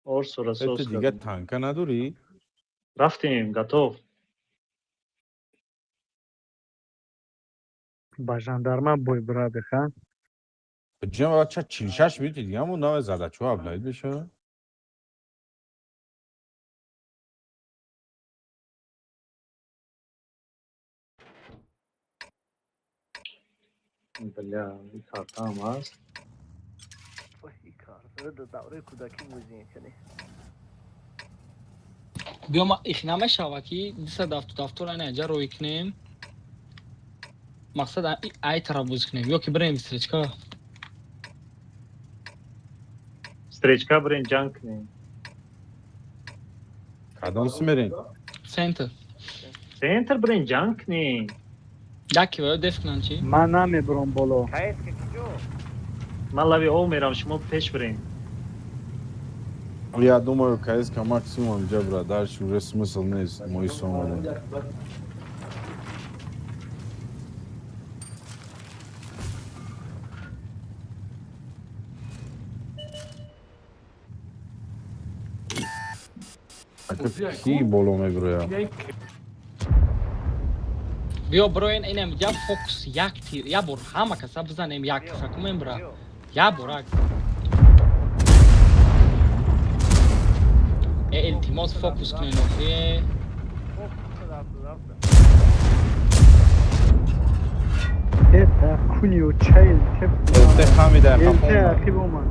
اورس را تو سوز دیگه کردم. تانکا نداری؟ رفتیم گاتوف. با ژاندارما بوی برا بخواه. جمع بچه 46 میتی دیگه همون نام زده چو ابلاید بشه بله این کارت هم هست. وای کار داره دوره کودکی بودیم کنی بیام اخنامه شواکی 277 را اینجا روی کنیم. مقصد ای ترابوز کنیم یا که بریم استرچکا. استریچکا برین جنگ کنیم. کدام سمرین؟ سنتر. سنتر برین جنگ کنیم. دکی باید دفت کنن چی؟ من نمیبرم بالا. کایت که کجا من لبی او میرم شما پیش برین. Я думаю, КСК максимум джабра, дальше уже смысл нет, мой сон. کی боло меброя. بیا برو اینم یا فوکس یک تیر یا بر همه کسا بزنیم یک فکر برا یا برا التماس فوکس کنین اوکی تا کنیو چایل Te hami در الته خفون. اخی بومن.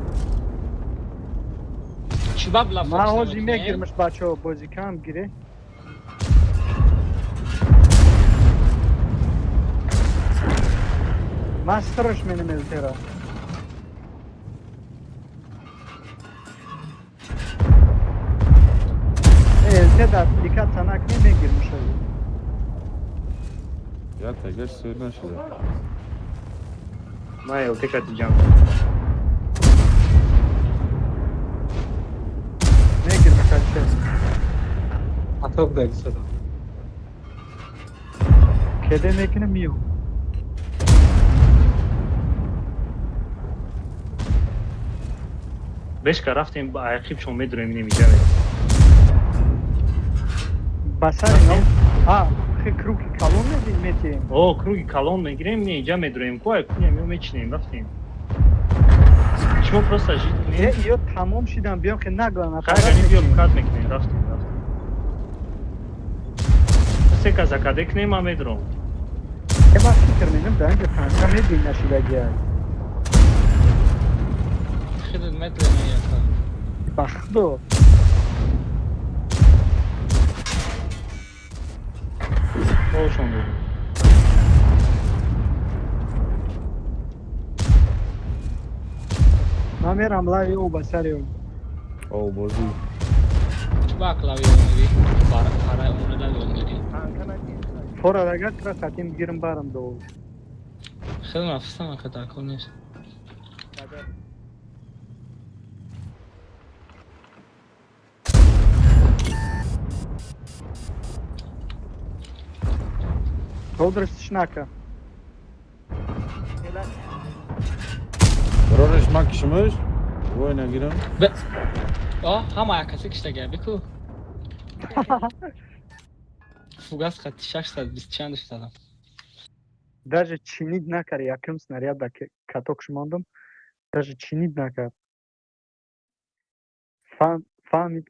چی باب لا ما فوکس هازی میگیرمش بچه ها بازی کم گیره. مسترش منم الته را. الته در دیگه تنک نمیگیرمش. یا تگش سیر نشده. من یو تکت جنگ. میگیرمش چه؟ حتی بدهی صدا. کده میکنه میو. بهش که رفتیم با عقیب شما میدونیم نمیجا بسر اینا خیلی کروکی کلون میتیم. او کروگی کلون میگیریم اینجا میدونیم کوه کنیم یا میچینیم رفتیم شما پروستا جید کنیم یا تمام شدم بیام که نگلن خیلی بیا بکات میکنیم رفتیم سه که زکاده کنیم هم میدونم یه بار فکر میدم در اینجا تنکا میدین نشیدگی هست خیلی متر نیاتا بخدو باشون بودیم من میرم لای او بسری او او بازی. چی با کلاوی اونگی برای اونه داد اونگی تانکا ندید فورا رگه کرا خطیم گیرم بارم دو خیلی مفصل من خطا کنیست Dolduruş naka. Helal. Birorаш makishimiz. Voy nagiram. hamma yoqasi ikkita gapi ku. Fugas xatti 620 чанд штадам. Даже чинить накар, яким снаряда каток шмондум. Даже чинить накар. Фамит.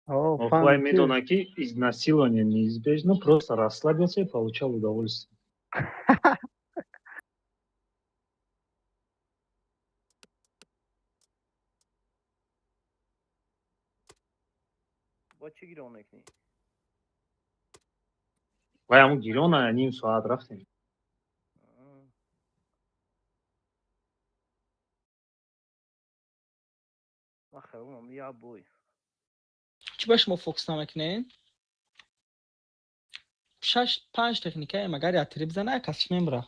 Охвай медона ки изнасилование неизбежно, просто расслабился и получал удовольствие. با چی گیرون نکنی؟ Вай аму гирёна ним соат рафтем. آخه اونم یا بوی. Чи ба шумо фокус намекунед? 6-5 техникаем, агар як тири бизана, якасш мемра.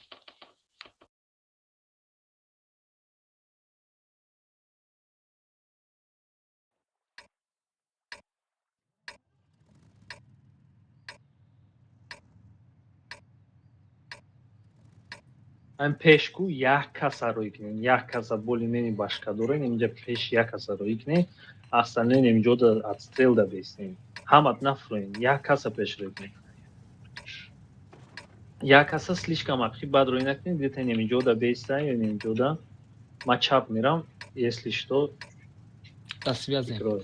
Ам пешку як касаро икнем, як каса более-менее башка дорем, инҷа пеш як касаро икнем, остальные инҷода отстрел да беснем. Ҳамат нафурем, як каса пешро икнем. Як каса слишком ахи бадро инакнем, где-то инҷода бестаем, инҷода. Ма чап мирам, если что, Да связем. прикрою.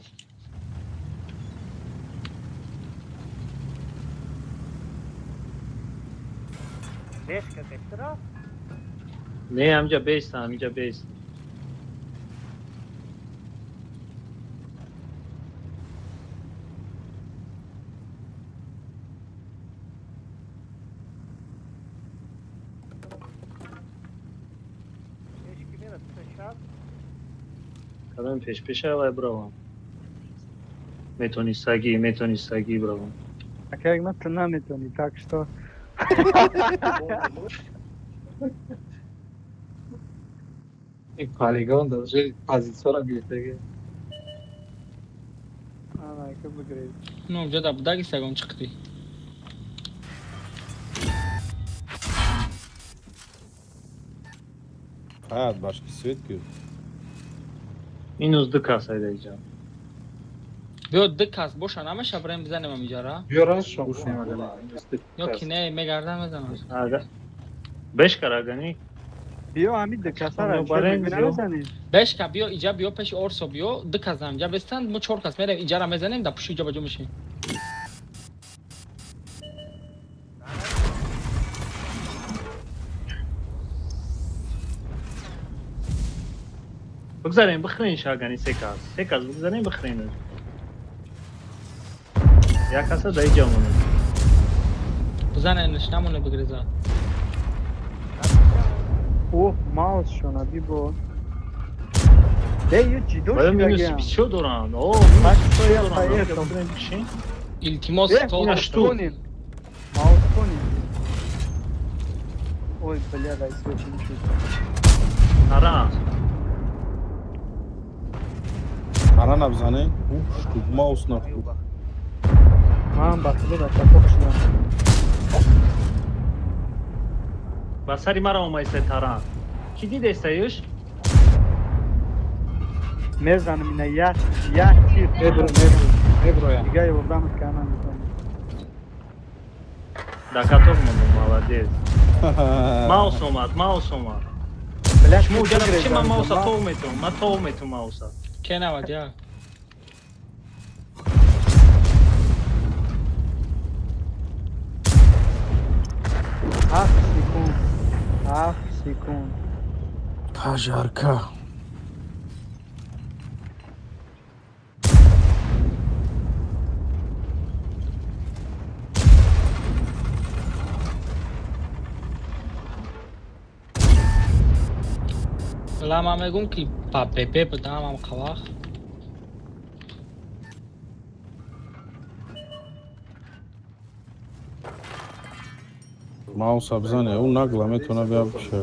Бешка кеттира? Не, амҷа бестам, амҷа бест. Бешки мира тушап. Кадом пеш-пеша вай бравам. Метони саги бравам. А как на ты наметони, так что... این پالیگان داره позиция را گرفته. Ай, как бы говорить. Ну, где-то будаги сагон чыкты. Hayat başka svet ki. Минус ДК сайдаҷа. Биё дикас боша, намеша брем бизанем амиҷара. بیارش شما نمیدونم. Ё ки не, мегардан мезанам. Ага. Бешкар агани. Био амид де касара, Ну, что барен, ты био. не Бешка биё иҷа биё пеши орсо биё, дикас замҷа бестан, мо 4 кас мерем иҷара мезанем, да пушу ҷабаҷо мешем. Бигзарем бихрен шагани секас. Секас бигзарем бихрен. Як каса дай ҷамонад. Бизанемш намоне бигреза. О, маус шона бибо. Да ё ҷидо Вай минус шидагиам. 20 доранд. О, Бак минус что 20 я доранд. поехал. Бигзарем чӣ? Илтимос то ина дошта. что? Маус конин. Ой, бля, дай свечи ничего. Арам. Hara nabzane. Ştuk mouse naftuk. Мам, бахтида да каток шидам. Ба сари мара омайсай таран. Ки дидестаиш? Мезанам ина як тир. نبرویم. Дига его дамат канам мекунам. Да каток мондум, молодец. Маус омад. Бля, Шумо что ҷана ты чӣ ман грезан? мауса тов метавам? Ман тов метавам мауса. Ке навад я. Ах, секунд. Pajarka. Lama megum ki pa pepe budam am khavakh. Mouse abzane. U nagla metona biapše.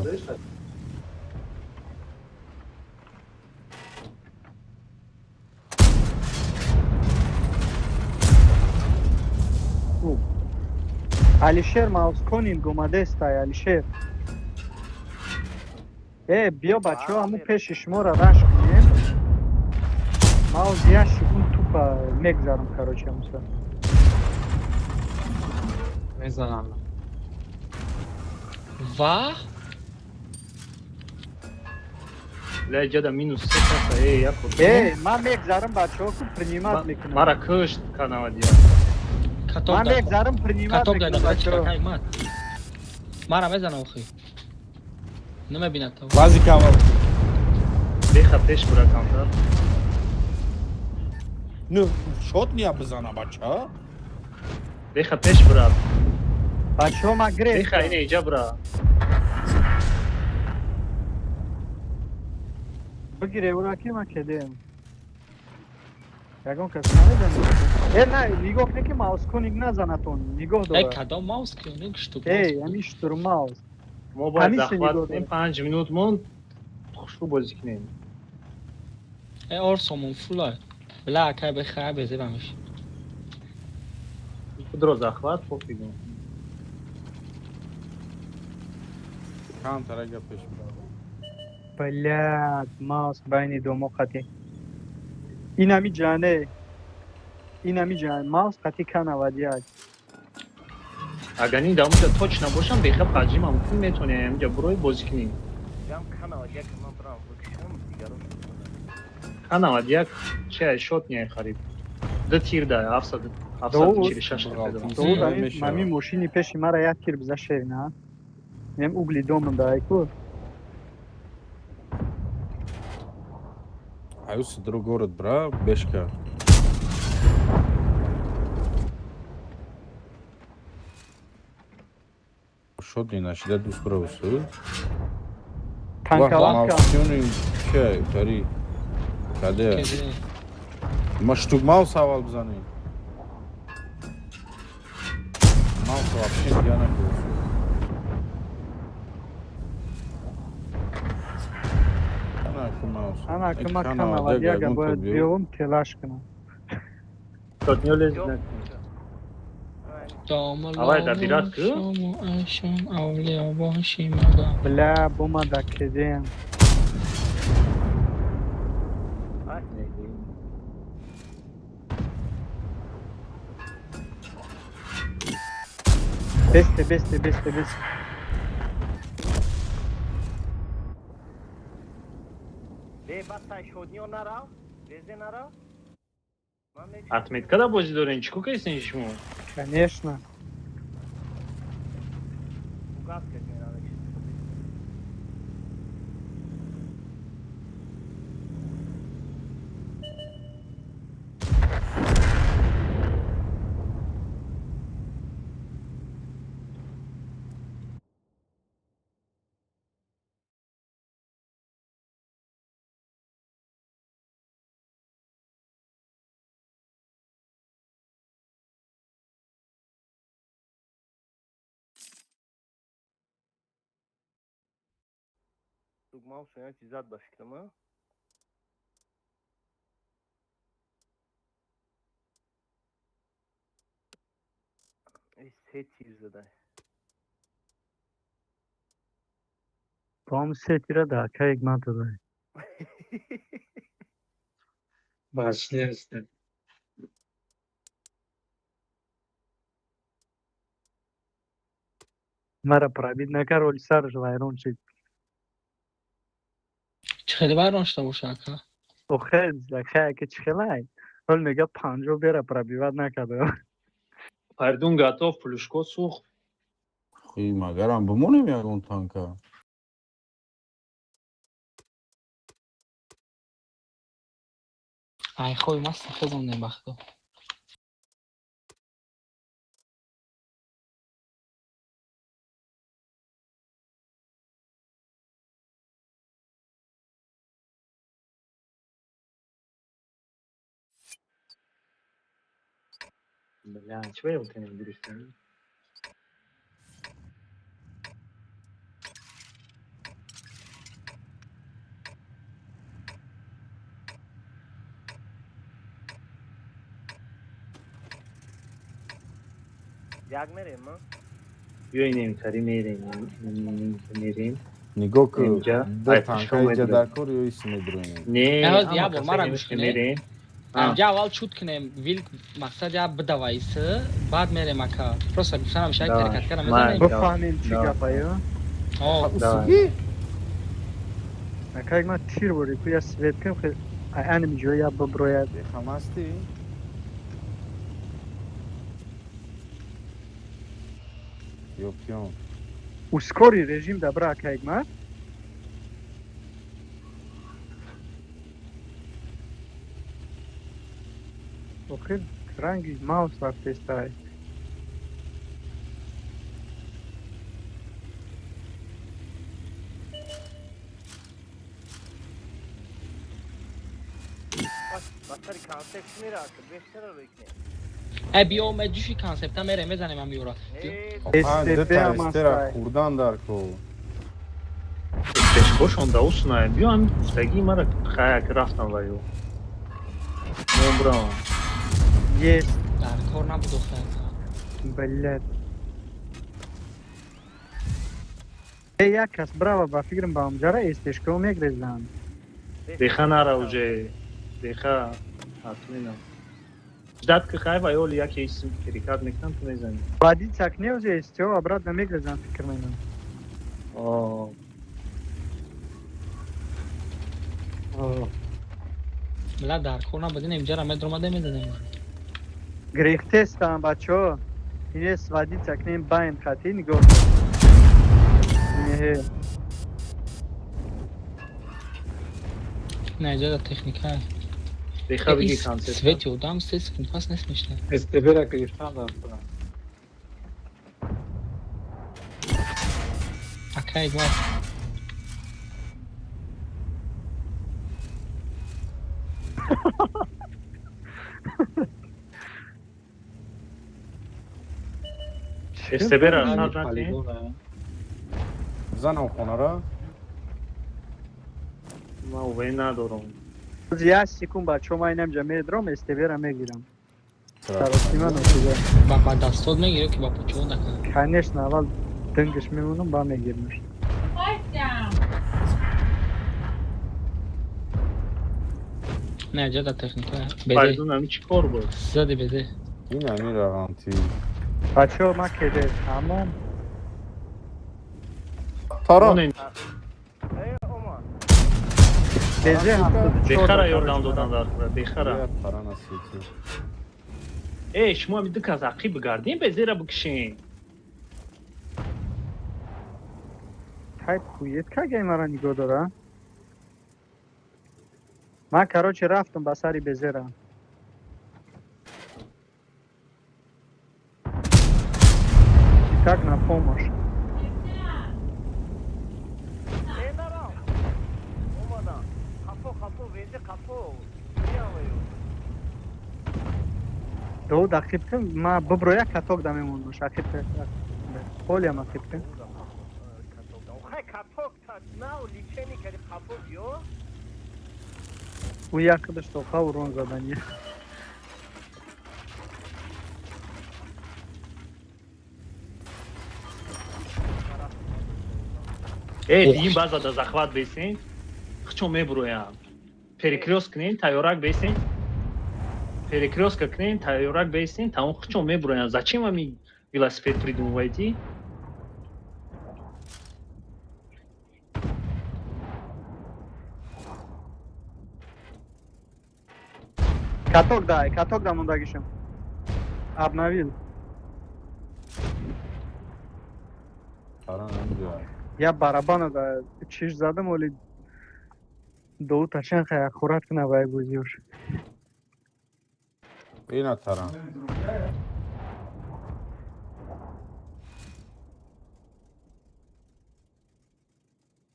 алишер маусконинг омадестай алишер биё бачаҳо ҳамун пеши шуморо раш кунем мауз яши ун тупа мегзарам короче муса میزنم ва леҷада минус 3 каса як ман мегзарам бачаҳо ку принимат мекунам мара кӯшт канавадия катоб ман дар мегзарам принимат катоб мекунам дар бачаҳо чакай мат мара мезанам охи намебинад то баъзи кавал беха пеш бура камтар ну шот ния бизана бача беха пеш бура бачаҳо ман беха гирефтам ин эҷа бура бигире ура ки ман кедем ягон кас намедонад на нигоҳ не ки маусконинг назанатон нигоҳ ей дора кадом маус кунем штук ҳамин штур маус мо бояд ҳамиша захват нигоҳ кунем дорам. 5 минут монд хушрӯ бозӣ кунем ей орсомон фулай била акай бехай безебамиш худро захват пофигу кантар ага пеш блядь маус байни домо қатӣ инами ҷане маус қатӣ канавадиак агар ин дамоҷа точ набошам беха паджи мамкун метонем инҷа бурои бозӣ кунем جام کنه و یک من برام بکشم دیگرون канавад як чай шот не хариб ду тир да 746 довуд мешавад. ҳамин мошини пеши мара як кир биза шерина нем угли домандаайку аюси друг город бра бешка шот ина шида дус бравусу танкалака маусюни чай тари каде ма штук маус аввал бизанем маус вообще нигоҳ накунем анака ма канавадиага бояд биём телаш кунам Авай да бирад ку? бля бомада кедем бесте به بعد تشهدنیو نرو بزه نرو من میگم отметка да бозӣ дорем чӣ кукайсен шумо конечно گاز کرد میرم Dugmam suyuna çizat başlıklı mı? Set çizdi. бом сетира да кайк матада başlayasın. мара пробит накар оли сараш вайрон шид خیلی بران شده باشه اکا охе закая ки чихелай ол мега панҷо бера пробиват накарда фардун готов плюшко сӯхт хи магарам бимонем ягон танка ای خوی مست خزم بخدا бля чего я вот не беру Jak nereye mi? بیاین اینطوری میریم نگاه کن اینجا. در آی، تانکا شما اینجا می‌دونی. در کار یا ایسی میدرونی نه Ahhoz اما ya bu کسی mara نمیشه guşkine. میریم آه. Amca aval çut kine vil maksad ya bedavayısı bad mere maka. Просто гусанам шайк Да. теркат кардам Май. мезанем. بفهمیم چی Да. گپایو О, усуги نکای ما تیر بوری کویا سویت کم خیلی انمی جویا ببروید بخم هستی؟ یا پیون اسکوری رژیم دا برا کایگ ما اوکی رنگی ماوس رفته استای Basari konseptini rakı. 5 lira röykne. e biome düşü konseptten mere mezanem am yora. STB هم استرا هست. خوردن در کو استشکوشون دا اوسنای بیان استگی مرا خیلی رفتم ویو نمبران یس Dar kor nabud oxtar. بلد یک کس برا با فکرم با امجاره استشکو میگریزن دیخه نره اوجه دیخه حتمینم جدد که خیلی ویول یکی اسم کریکات میکنم تو میزنی بعدی چکنی اوزه استیو ابراد نمیگریزن فکر مینم آه Mila dar kor nabudin imjara med romade mezanem. گریخته استم بچه ها اینه سوادی چکنیم باین خطی نگاه اینه Ne da tehnika. دیخه بگی کانسپت Svet yodam ses kunfas nesmişler. استفه را گرفتم در کنم. Akay var. استبر همین اصلا نکنی پالیگونه. بزنم خونه را ما اوی ندارم زیاد سیکون بچه ها ما اینم جمعه درام استیبه میگیرم سرا. سراستی من اوکیده Ba dastod megire ki ba puchon da kan. کنش نه اول دنگش میمونم با میگیرمش Ne da tehnika. Beze. فایدون همی چی کار بود Zade beze. این همی رقمتی بچه ها ما کده تمام تارا اون Ey Omar. بزه هم دیخه را یاردم دادن در خورد دیخه را تارا نسیتی ای شما می دک از عقی بگردین به زیر بکشین تایپ خویت که گیم را نگاه داره من کراچه رفتم بسری بزرم так на помощь. Ey nara. Omada. Kapı vezi kapı. Niye alıyor? دو دقیقه ما ببرویا کتاک دمیمون باش اخیب خیلی هم اخیب کن Hay katok tak na o liçeni kari kapı diyor. او یک کدش تو خواه رون زدن یه ای دیگه база да захват бесин хчо меброям перекрёст книн тайёрак бесин перекрёстка книн тайёрак бесин тамом хчо меброям зачем ами велосипед придумываете کتاک دا موندگیشم ابنویل تارا نمیجا یا برابانه دا چیش زدم ولی دو تشن خیلی خورت کنه باید بوزیوش این تارا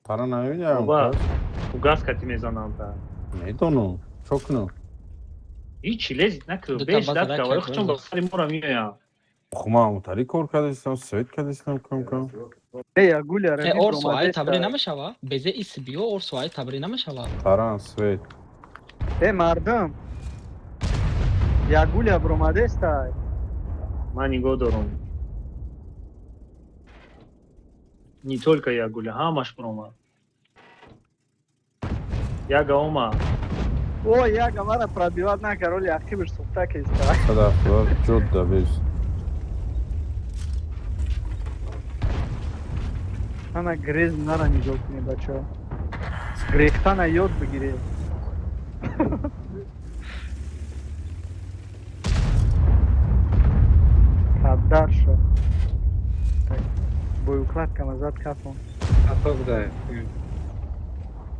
تارا نمیجا بابا угас кати мезанам та میدونم چکنو ҳичи лезит накӯ Ду беш та дад базара кавай кайф хчон ба базар. сари мора меоям خما اونتاری کار کردستم سویت کردستم کم ای گولی E or suay tabri namashava. Beze is bio or suay tabri namashava. تارا سویت ای مردم یا گولی برومده استای ман нигоҳ дорам Не только я гуля, ҳамаш бромад. Яга омад. О, яга мара пробивать накард, яхи биш сухта кеста. Тарафдор ҷодда бес. Ана грез нара нигоҳ кунед бачаҳо. Грехтана ёд бигиред. Қаддар шо. Боюкладка мазад кафон. Хата буда.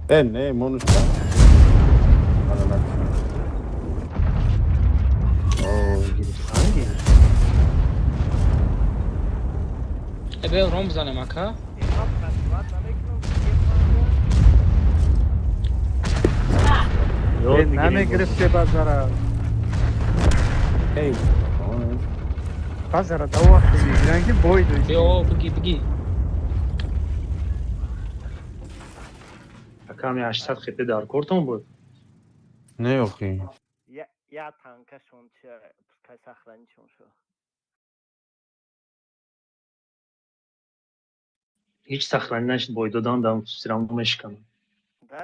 Не, монушка. Гирифтанги? بیا روم بزنم اکا. اینها پرسوات نمیکنم ёд намегирифте базара. Эй. Базара давоқ мегиранд ки бойду. بیا بگی. Аками 800 хп дар кортон буд. Не охи. я танкашон пускай сохраничон шо. Ҳеҷ сахранӣ нашуд, бой додан дам сираму мешиканам. Да?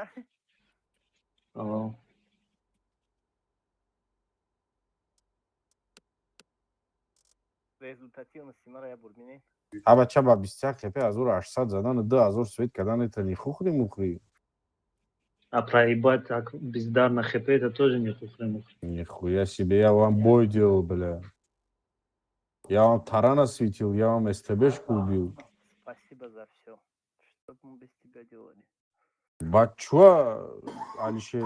Результативно симара я бурмине. Аба чаба 20 хп 1800 задан 2000 свет кадан это не хухри мухри. А проебать так бездарно хп это тоже не хухры. Нихуя себе, я вам бой делал, бля. Я вам тарана светил, я вам СТБшку убил. Спасибо за все. Что бы мы без тебя делали? Бачуа, Алишер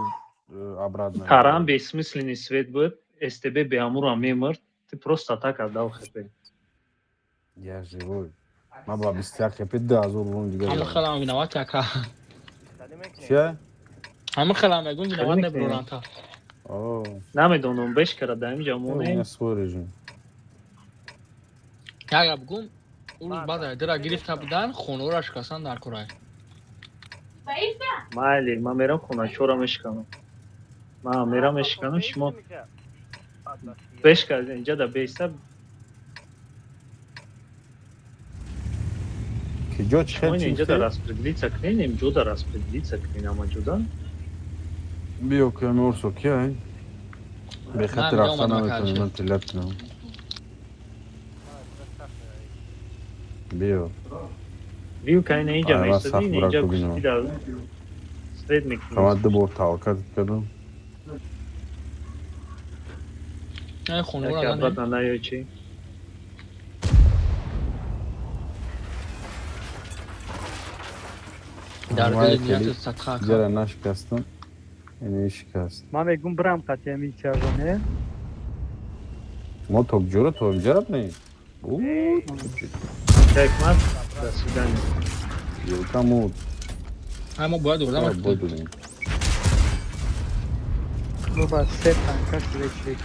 обратно. Таран бессмысленный свет будет. СТБ Беамура мемор. Ты просто так отдал хп. Я живой. Маба 20 хп да, азор вон همه дига. خلام بینوات اکا. Че? همه خلام میگون بینوات نبرون تا. О, Намедонам бешкара да инҷа у меня монем. свой режим. Я бگم اون بعد درا گرفته بودن خونه را شکستن در کره. Майли, ман мерам хона, чора мешиканам. Ман мерам мешиканам, шумо бешкар инҷа да беста. Ки ҷо Шумо чхел инҷа да чихте? распределиться кунем, ҷуда распределиться кунем, ама ҷуда. Био ки аморсо ки ай? Бехатир من рафта می‌آمدم наметонам, اکا. ман тиллат кунам. Био. Вилка ина инҷа Ай, ва месади, сахт бурак инҷа бубинам. кусти да свет мекунем. Камадда бор таваккат кардам. نه خونه Яке را обратно наёчи. در Май دل نیت тели صدقه ҷара اکا. нашикастам. Ине шикаст. Ман мегум брам қатия митяжоне. Мо токҷора то ҷараб не? Чайкмат, до свидания. Ёлкамуд. اما باید اردم اکا. Бодудем. Баба се танка шуречек.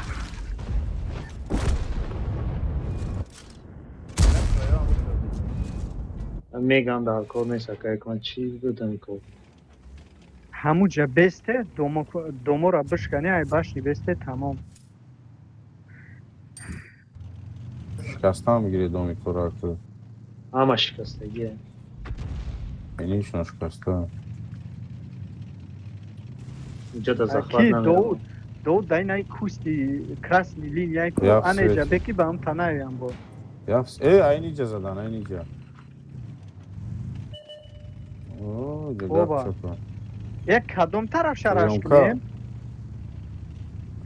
Мегам дар кор нест, ака якман чӣ будам кор. Ҳамуҷа бесте домора бишкани ай башни бесте тамом. Шикастам мегиред доми кораку. Ҳама шикастагие. Конечно, шикаста. Инҷа да захват Ки намерам. Дод дай най кусти красни линияй ко Я анеҷа свет. беки ба ам танаям бо. Яфс. айниҷа задан, айниҷа. О, Оба. ҷагар чапа. Як кадом тараф шараш Приёмка. кунем?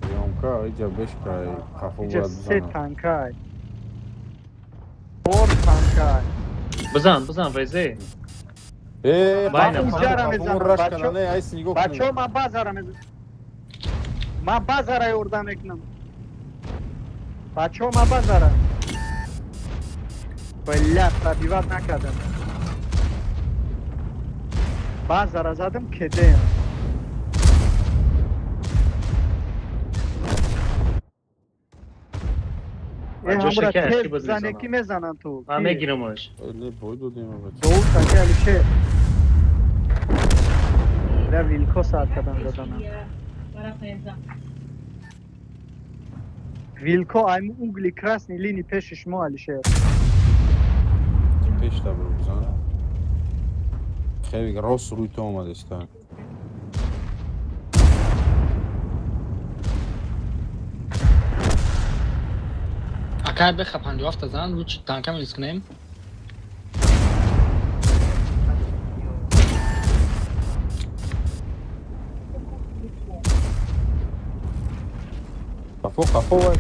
Приёмка, иҷа бешкай, хафо Иҷа бояд се бизанам. танкай. 4 танкай. Бизан, везе. Байна, хафо иҷара хафо мезанам, рашкана, бачо. не, айс нигоҳ Бачо кунед. ма базара мезанам. Ма базара ёрдам мекунам. Бачо ма базара. Бля, пробиват накардам. Базара задам кедаям. Бачо ҳамра шакар, тез чӣ буд зане мезанам? ки мезанам ту. Ман мегирамаш. Эле бой додем, бача. Дов таки алише. Ля вилко саат кадам заданам. Вилко айм угли красни лини пеши шумо алишер. Пеш табро бизан. خیلی راست روی تو آمده است. اگر بخ 57 زن رو تانکم ریسک کنیم. قفو وای.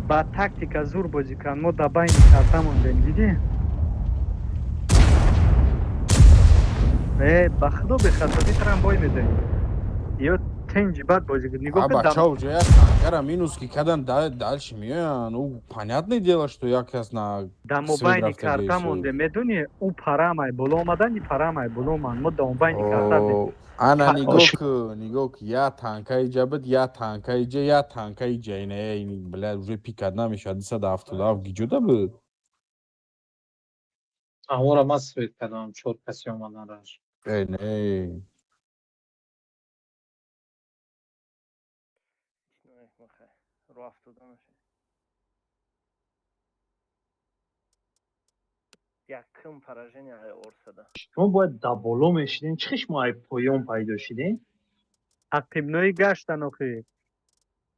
با تاکتیکا زور بازی کن ما در بین کارتا موندیم دیدی با خدا به خاطر ترام بای میدیم یا تنجی بعد بازی کنی А бача уже я танкера минус ки кадан дальше миёян. Ну понятное дело, что я кас на در свет مبین рафта کارتا гейшу. مونده میدونی او پرامای بالا آمدن پرامای بالا من ما در مبین کارتا О, ана Ош. нигок я танкай ҷабад я танкай ҷа я танкай ҷайне ин блядь уже пикад намешад 277 гиҷода буд. Амора ман свет кардам 4 каси омадан раш. Не. رو افتادنش яким поражение орсада شما باید در بالا میشیدین چخش ما ای پایان پیدا شدین عقب نوی گشتن آخی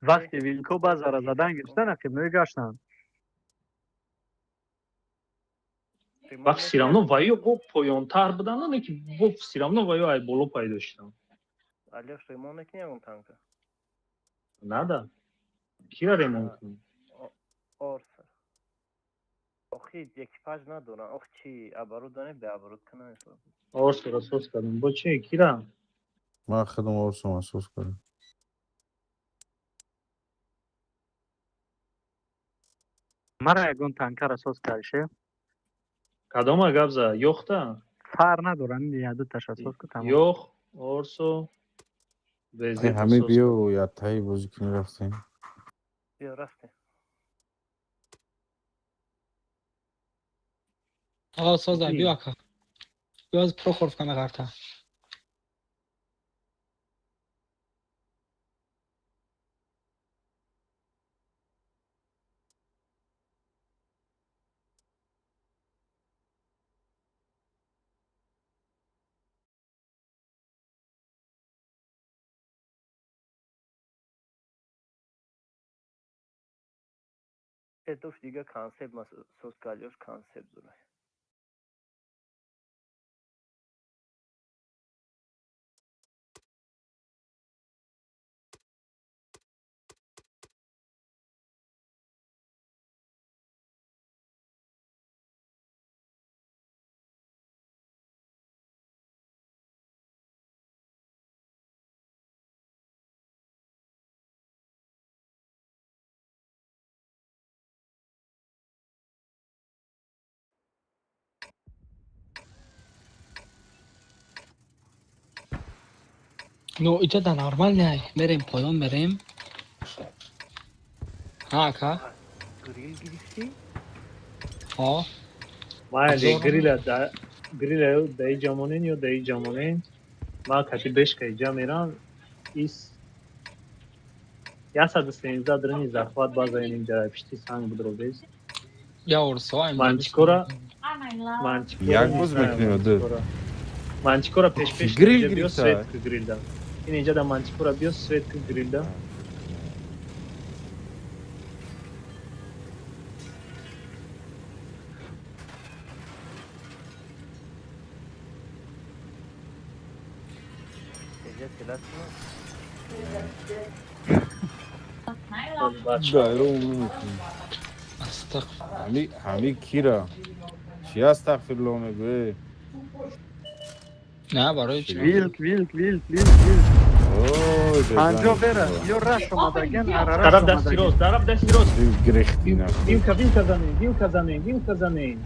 وقتی ویلکو بازار زدن گشتن عقب نوی گشتن وقت سیرامنو وایو بو پایان تر بدن نه که بو سیرامنو وایو ای بالا پیدا شدن алеш ремонт некинягун танка نده کیرا ремонт کنی орса охи экипаж надоран ох чи оборудование беоборудование канан آرس را سوز کردم با چه کیرا Ман хидам орсо масус кардам. مرا یکون تانکر اساس کردشه کدام گبزه یخته فار ندارن یه دو تاش اساس که تمام یخ آرسو Ай وزیر ҳамин اساس биё کن ятаи бозикунӣ рафтем. биё рафтем آقا ساز Окей. بیا اکا. بیا از پرو خورف کنه کارتا. это уж дига концепт соскалёш концепт дурай نو اینجا در نورمال نه. بریم پایان بریم. ها اکا. грил гирифти ها. مایلی ابزار گریل دای جامونین یا دای جامونین ما کتی بش که اینجا میرم ایس 113 درنی زخوات باز اینیم در پشتی سنگ بود رو بیست یا ورسا منچکورا Як боз мекунем ду? منچکورا پیش گریل اینجا بیا گرفته. سویت که گریل دا این اینجا در منچکورا بیا سویت که گریل دا эҷа теласма Дайро мекунем. استغفر. ҳами кира? Чи астағфируллоҳ мегӯӣ? نه برای چی؟ ویلک Ой, پنجا бедан. بره یا رش اومدگن ارارش طرف دستی اومدگن راست طرف دستی راست Ты грехти на. вилка занин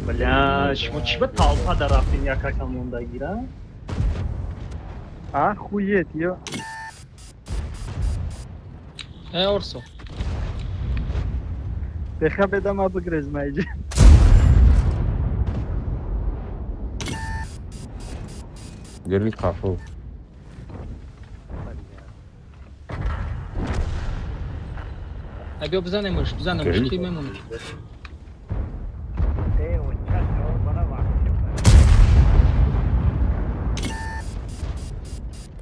бля шумо чӣ ба талпа дар рафтин якакам мондагира ахуєт یا ای ارسو. بخوا بدم ابو گرز مایجی Грил қафо. بیا بزنیمش اوکی. کی میمونه. ای و چه شما برای وقتی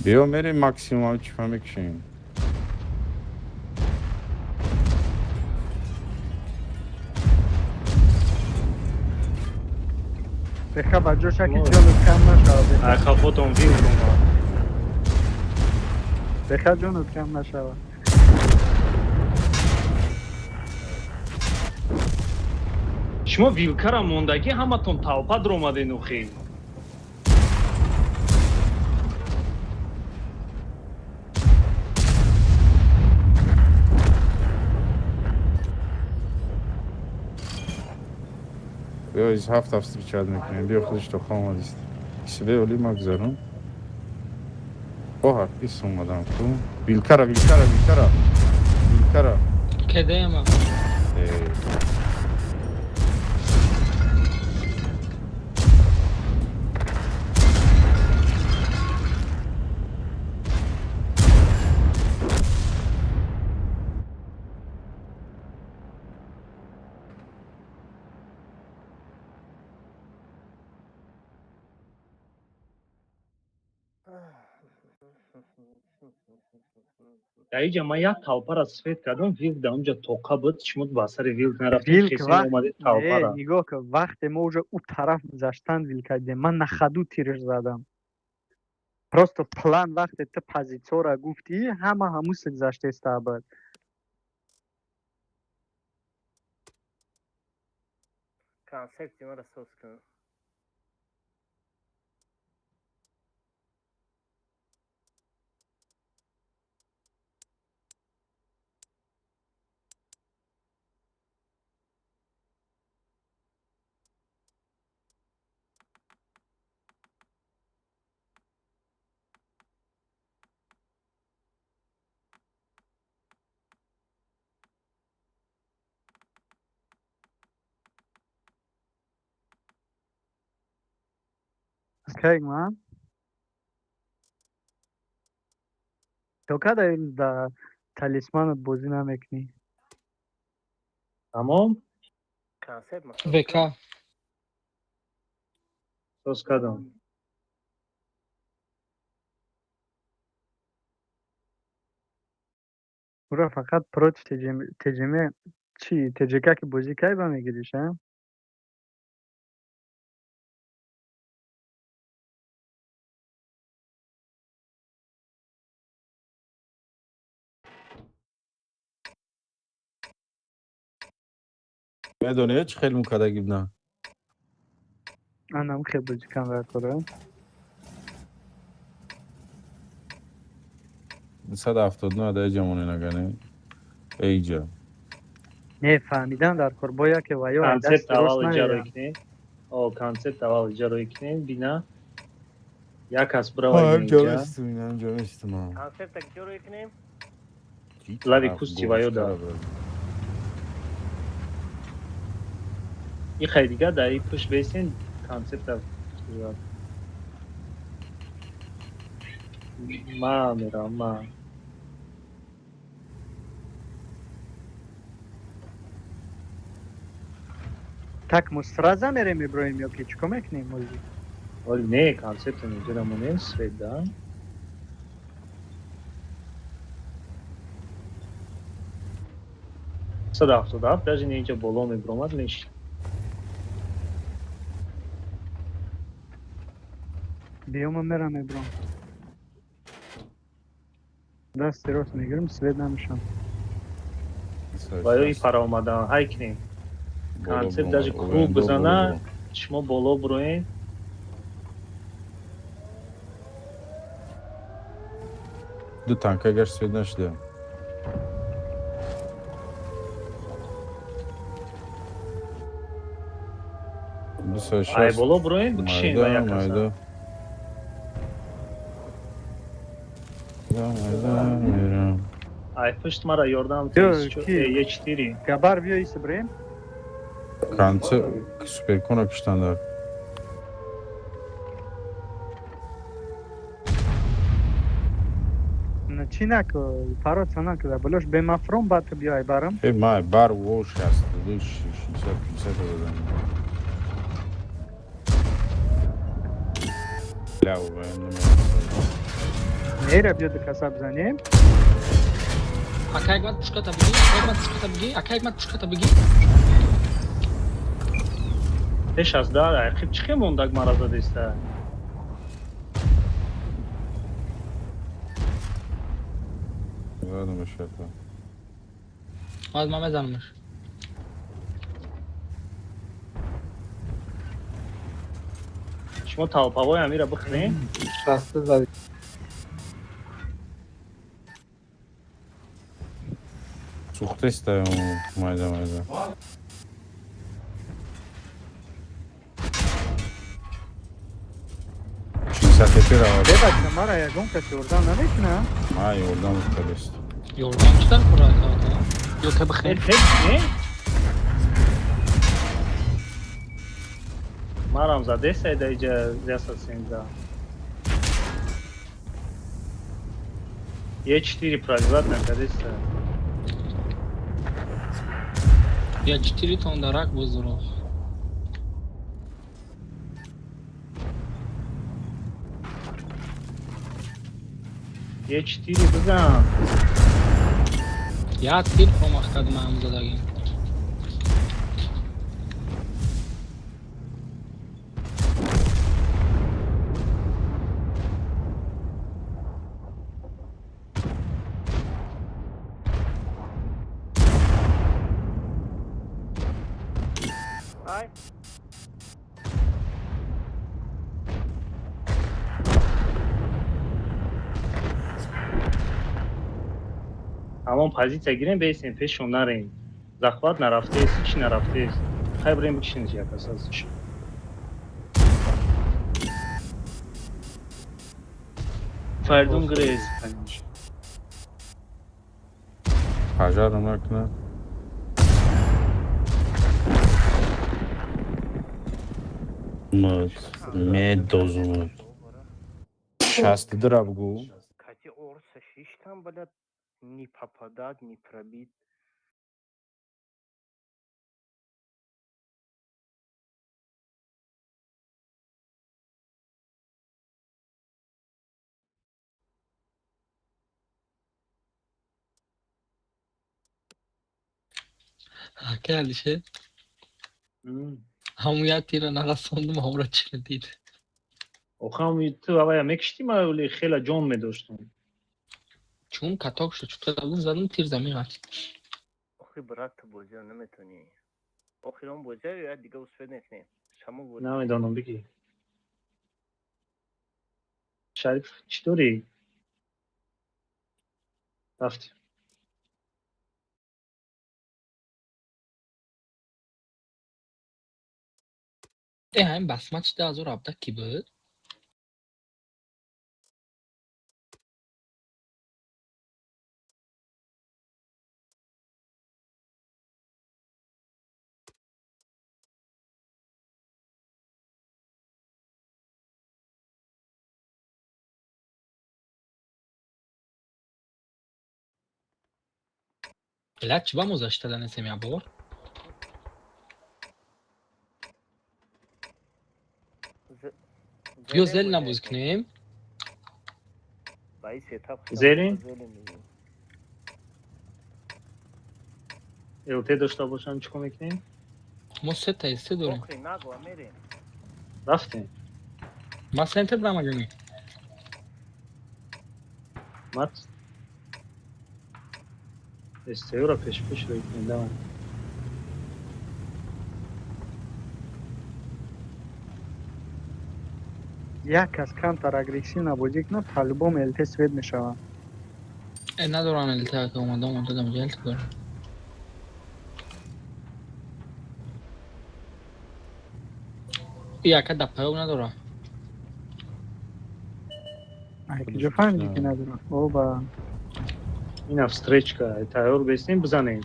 بیا میریم ماکسیموم چی فهمیکشیم. بخواه بجا شکی جانت کم نشود. Αχα potom vilkuma. بخواه جانت کم نشود. شما вилкара мондагӣ ҳаматон тавпа дромадену хел. بیا از 7 встречать میکنیم. بیا خودش تو خواهم آدیست. کسی اولی مگذارم. اوه پیس اومدم تو. ویلکارا. کده ما даиҷа ман як тавпара сфед кардам вилк дар онҷа тоқа буд шумо ба сари вилк нарафтед ویلک хесен وقت омадед نه тавпара نگاه که وقت ما اونجا او طرف گذاشتن ویلک کردیم من نخدو تیرش زدم просто план وقت تو позиция را گفتی همون گذاشته است بعد کانسپتی مرا سوز کن اسکایگ من تو که در تالیسمانت بازی نمیکنی тамом کانسپت ما وکا соз кардам او را فقط پروت تجمه چی تجکه که بازی که با میگیریش ها میدونی چه خیلی مکدگی بنا. من خیلی بازی کم را کنم 279 ادای جمعونی نگنه. ایجا. نه فهمیدن در کار باید که ویا концепт دست درست аввал иҷрои نیایم кунем концепт аввал иҷрои кунем бина як кас ها биравайд انجام инҷа استم انجام استم. کانسپت так جوری کنیم лави кусти ва ёда и хай дига дар и пӯш бесен концепта ма мерам ма так мустраза мерем иброим ё ки чико мекунем музи оли не концепта медирамонем сведа сад ҳафтодаҳафт даже не инҷа боло мебиромад мешид биёма мерам ибром дасти рост мегирам свет намешам ва ёи фароомадан ҳай кунем концепт даже круг бизана шумо боло бироен دو تانکه گشت سوید نشده. ай боло бироен бикишен ва як каса Mayda. ай пушт мара ёрдам Ё, ки? е4 габар биё иси бирем Kansı süper konak iştenler. на چی نکو فراد سنا که بلوش به مفروم با تو بیای برام مای بار ووش هست دوش 600 بدم لاو نیره بیاد کسب زنیم Aka jak mat puszkota begi, aka jak mat puszkota begi. پش از دار عقیب چی موندک مرا زدیسته زدم شد Az mame zanmış. شما تاوپاوای امیره بخنی راسته زدی. سوخته است مایده سطحی را ببچه مرا یکون کسی اردن نمیکنه ما یوردم است Yorgancılar kurar kanka. Yok ya bakayım. پش نی مرام زده سیده ایجا زیاسا سینده یه 4 прагзат наконец-то. Я 4 тонн рак воздух. یه 4 بزن Я тир промах кадмам задагим. Ай, همون позиция گیریم بیسیم پیشون نریم زخوات نرفته است چی نرفته است خیلی بریم بکشینش یک اساسش فردون گریز حجرم نکنه медозу شست درابگو Кати орса шиш там, блядь, не попадать, не пробить. Aka şey. Hamı ya tira nagasondum hamra çildiydi. اوخام تو اوه مکشتیم اولی خیلی جون میداشتم Çum katok şu çutladın zaten tir zamin at. آخه برات تو بوجه نمیتونی. آخه اون بوجه یا دیگه اصفه نکنی. شما بوجه. نمیدانم بگی شریف چطوری؟ رفتی Hem basmaç da zor abda gibi. Laç vamos a esta la semia bor. Yo zelna buzknem. بایی ستاپ زیرین؟ ایوته داشته باشن چیکار میکنیم؟ Mo seta iste dorim. آخه نگو میریم. رفتیم Ma center brama gani. مات استیورا پیش روی کنده من یک کس کانتر اگریسیو نبودی کنه طالبام الت سوید میشوه ندارم التا که اومدم جلد دارم. یا که دپه او ندارم. که جو فهمیدی که ندارم او با این افستریچکا تایور بیستیم بزنیم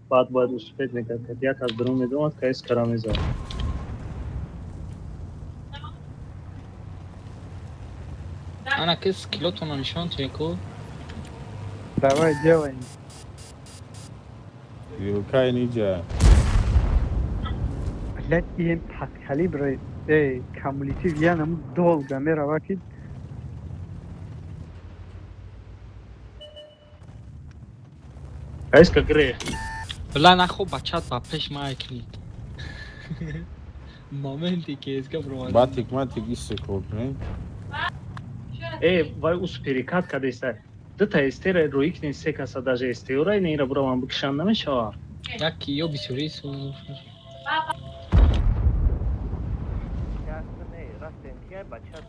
بعد باید اسپید نکرد یک از درون میدومد که ایس کرامیزا Ana que скелетона нишон чеку. Давай делаем. Вилкай ниджа. Блядь, им подкалибры. Кумулятив я нам долго мераваки. Айс как грех. Бля нахо бачат ба пеш майкнит. Моменти ки эсга проводим. Батик матик иссекот, не? Vai usperi kad kada ista. Data estera roikne sekasa даже estera не ира бровам бикшан намешава. Яки ё бисурис. Ясне, растен кия бачат.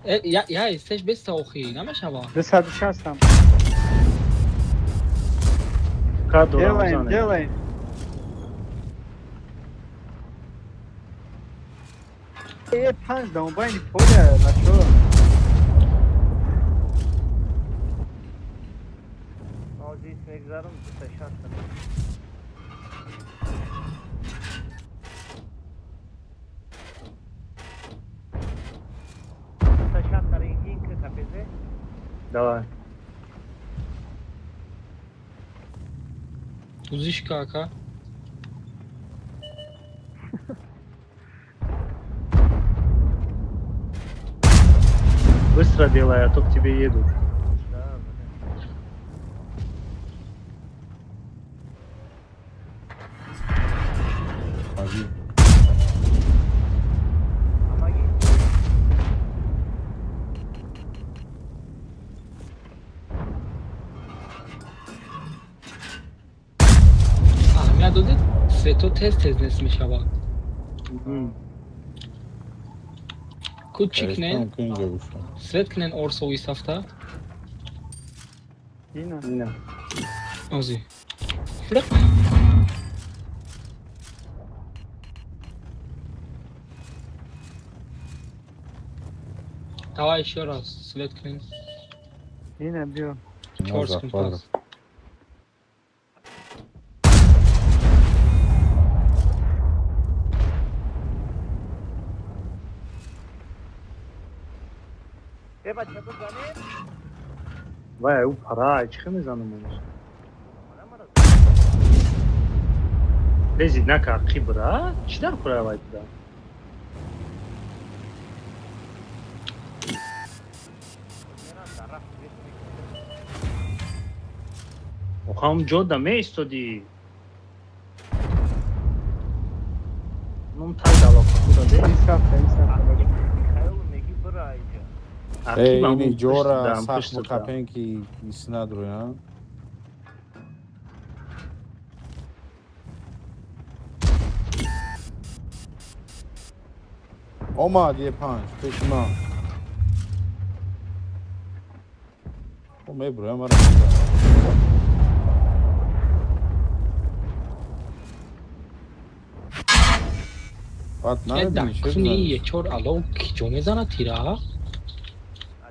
Я истеш без охи, намешава. Десадышастам. Кадо Делаем, рамзане. делаем. Панч даунбайн поля, на чё? Здесь мегзаром ташатта. Ташатта регинка капезе. Давай. Узиш кака. Быстро делай, а то к тебе едут. Да, Маги. Амаги. Меня додед свето тест нес мешава. Кучикнен, Кунга буша. светкнен орсови сафта. Ина. Ина. Ози. Флек. Давай еще раз, светкнен. Ина бил. Наза квадрат. بچه تو زنه؟ Vai, o parai, چه میزنم اونش. Lezi naka khibra, چطور خورا باید دا؟ Oxam joda me istodi. Num taydalo burada değil. İnsaf, insaf. خیلی میگی برای اینجا Ey, Akibam ini jora pıştıdan, saq pıştıdan. kapenki isnadro ya. Omad ye punch, peşman. O me buraya mara. Bat ne دکنی چور الو کجا میزنه تیره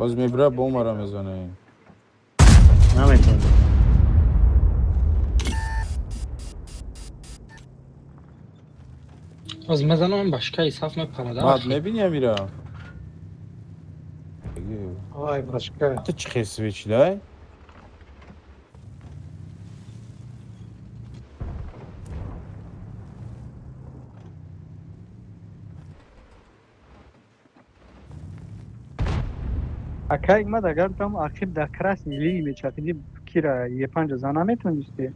Az me buraya bomba mezane. نمیتونم. از میزنه من باشکه ایصاف میپرده Bat ne bileyim mira. Ay başka. Ты чхи свечдай. Акай мад агар там ахир да красный линии мечатиди кира е панжа зана метонисти.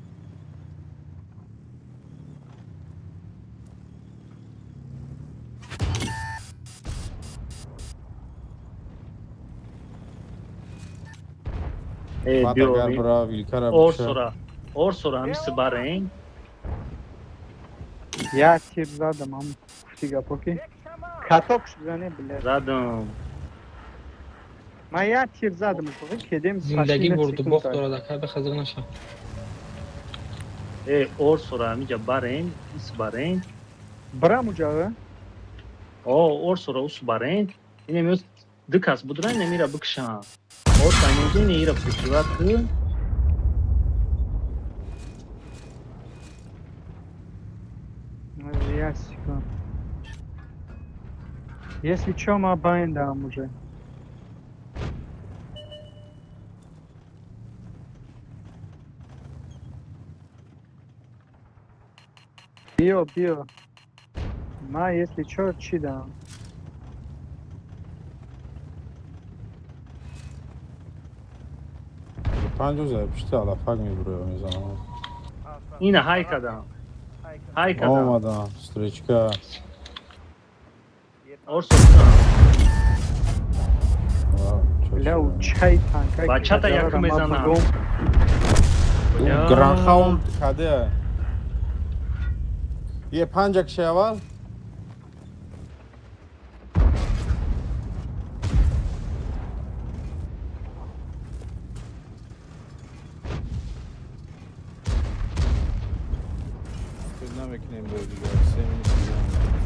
Bat Diyor agar mi? bura vilkara Orsora hamisi bareng. Я тир задам ам кутига поки. Каток зане блядь. Zadım. Ма я тир задам поки кедем زندگی برد و باخت داره دکر به خزق نشه Orsora hamiga bareng, is bareng. Брам уджава. Orsora us bareng. Ine mi dikas budran ne mira bıkşan. Orsa ne ne ira festival. Ясика. Если чё, мы баем дам уже. Био. Ма, если чё, чи дам. پنجوزه پشتی علفک میبره میزنم اینه های کدام های کدام آمدم ستریچکا орсо لو چای تانکای بچه تا یک میزنم گران خاون کده یه پنجک شه اول نمیکنیم برو دیگه 3 میلیون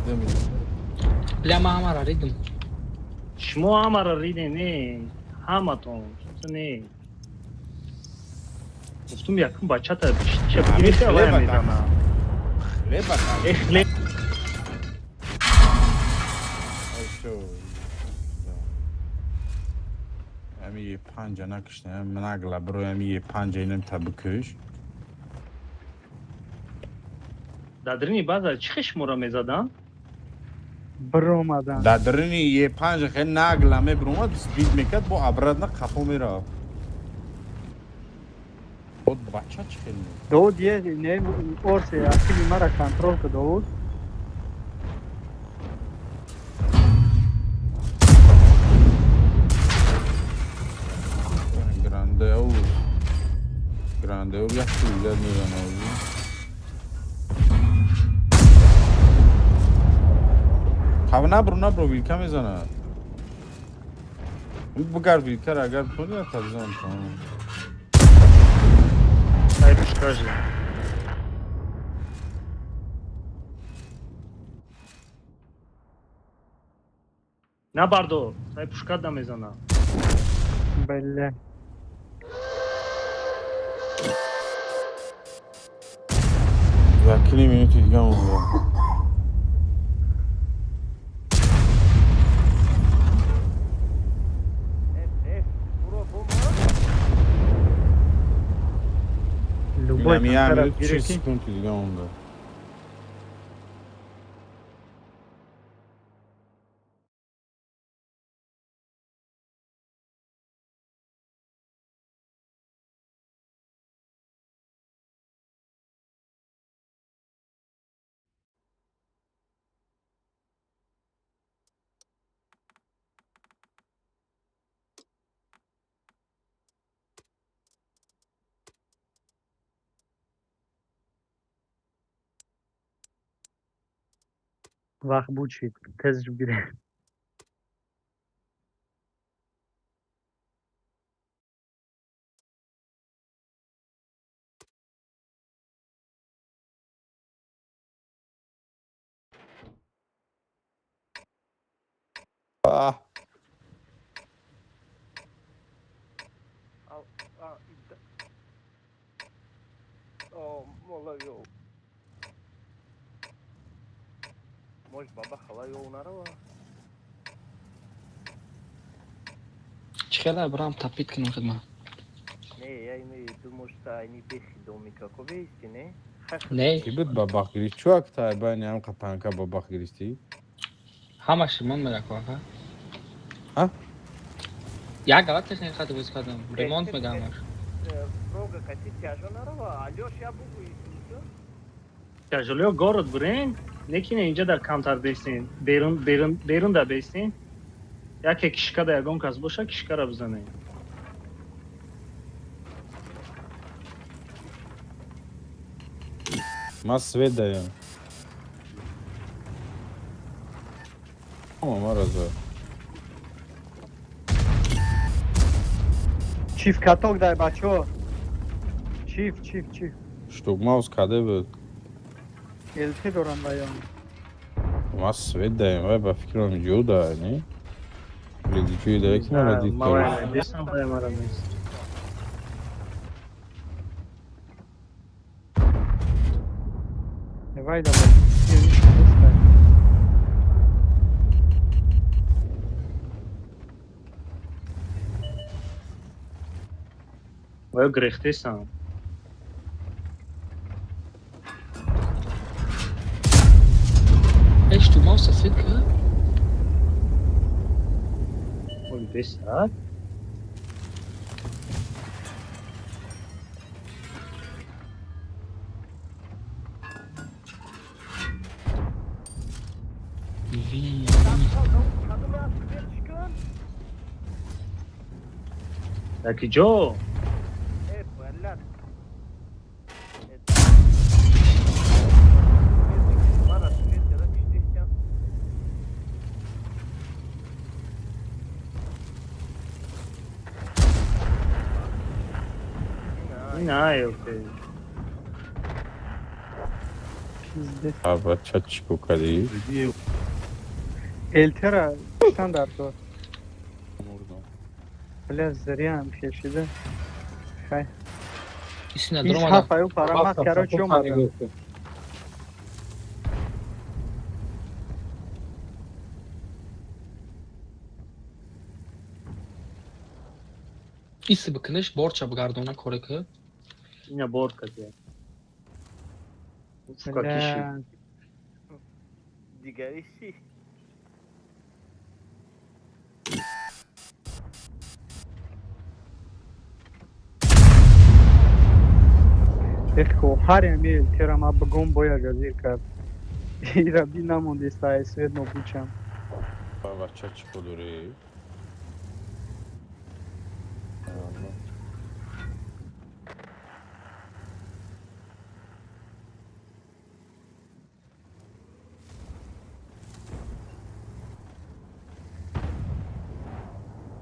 2 میلیون بلا ما همه را ریدم شما همه را ریده نه همه تون نه گفتم یکم بچه تا چه بگیری که وای میزنم اخلیب امی یه پنجه نکشنه من اگلا برو امی یه پنجه اینم تا بکش دادرینی بعد چی خشم را میزدم برو اومدن دادرینی یه پنجه خیلی نگلا می برومد سپید میکرد با عبرد نه خفو میره بود بچه چی خیلی داود یه نه اورسه اصلی مرا کنترل که داود گرانده او یک سویلر میرن اوزی خواه نبرو ویلکه میزنه بگر ویلکر اگر کنی یا تبزن کنم ای پشکاجی نه بردو ای پشکات نمیزنم بله وکیلی مینوتی دیگه اون لوبای نمیه طرف امیل گیره چی کی سکونتی دیگه اون وقت بود شید تزر بیره مولا یو موش بابا خلا یو نرو چی خیلی برام تپید کنم خدمه نه یای می دو مشتا اینی بیخی دومیکا کو بیستی نه نه کی بود باباق گریست چو اکتای بانی هم قطانکا باباق گریستی؟ همش من میره که ها؟ یک غلط تکنیک خاطر بازی کردم ریمونت میگم همش روگا کسی تیاجو نرو آلیوش یا بگو ایسو کجولیو گارد برین نکینه اینجا در کانتر بیستین بیرون در بیستین یکی کشکا در یگون کس باشه کشکا را بزنه ما سوید دایم اما ما رازو چیف کتاک دای بچه ها چیف شتوک ماوس کده بود التی دارن بیان ما سوید دایم وای با فکرم جو دای نی؟ لیدی جوی دای که مرا دید ما باید بیستم های مرا نیست وای دا باید گریختی سم просто сетка. Ой, бесад. Ви. Kadın rahatsız bir çıkın. Таки ҷо. Evet bu eller. Evet. Bana süret ya da düştüysen. ин аёфе. Pizde. აბა ჩაჩიკო კადი Eltera standart o. Bля, зря кешиде. Хай. Исина Из дромада. хафаю парамат, короче, ёмада. Иси бикниш борча бигардона корека. Ина бор кадия. Уфка киши. Бля, Diğer işi. ехко, ҳарям элтера ма бигом боя газир кард. Ира би намонди стаи свет нопучам. აბა ჩაჩიკო დური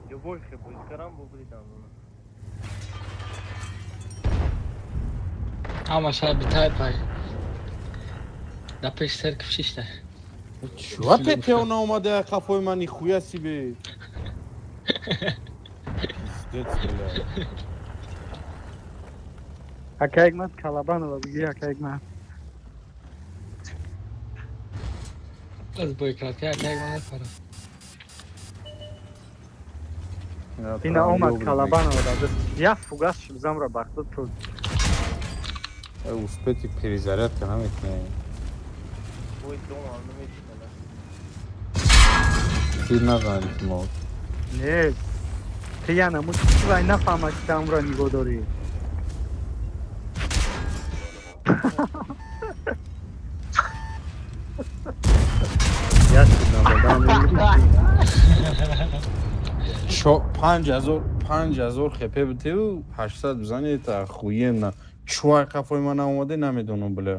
Я больше будет карамбу британу. Ама шаби тайпай. Да пеш церкв шишта. чуа пепеона омаде ხაფოი მანი ხუიასიბე დეცლა Акайгмат Калабанова биги акайгмат. Az boy kratya kay mana para. Ина омад Калабанова да. Я фугас замра бахту ту. успети перезарядка наметне Bu iddiam anlamı işte. фирма ганит мо Не. Ты яна мусивай нафама замра нигодори. Ясна бадан. чо 5000 ხეფე ბთევ 800 ბზანი და ხუიენა ჩუა ხაფოი მანა ომადე ნამედონო ბლა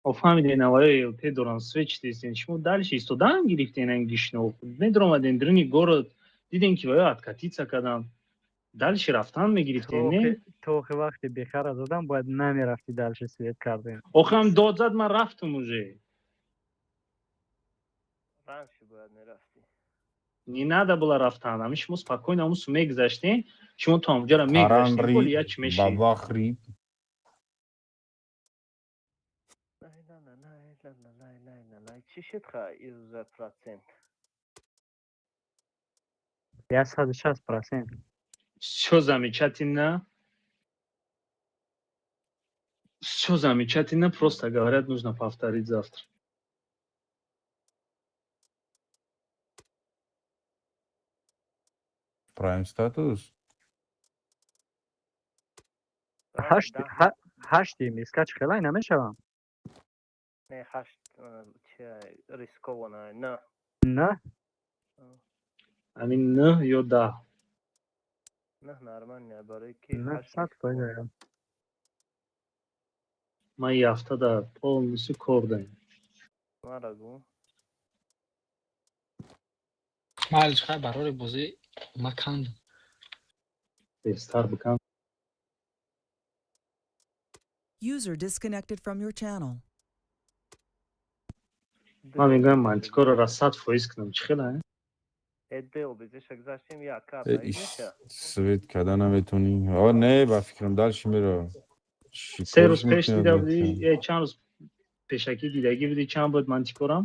Офамиден авария Педоран свечтесен. Шмо дальше истодан гирифтен ангишно. Недромаден дрни город. Диден ки вая откатиться кадам. Дальше рафтан мегирифтен не. То вақти бехара задам бояд намерафти дальше свет кардем. Охам додзад ман рафтум уже. Раньше bu ne rastı. Не надо было рафтан. А мы шмо спокойно мусу мегзаштен. Шмо там ҷара мегзаштен. Боли яч меши. бабахри Lay. Çeşit ha 100%. Я 160%. Всё замечательно. Всё замечательно. Просто говорят, нужно повторить завтра. prime status Hashti miskaç khelay nameshavam. Ne haş riskovana ne. Na, Амин н ё да. Ne нормально барои ки на сад бояд. Ман и ҳафта да полностью кор дорем. Марагу. Малиш хай барори бози макан. Беҳтар бикам. User disconnected from your channel. Ман мегӯям мантикоро 100% кунам. Чӣ хела? Эддео безешак заштем я карта идеша. свет када наметони а не ба фикрам дальше мера се рӯз пеш дида будӣ? Чанд рӯз пешакӣ дидагӣ будӣ? Чанд буд мантикорам?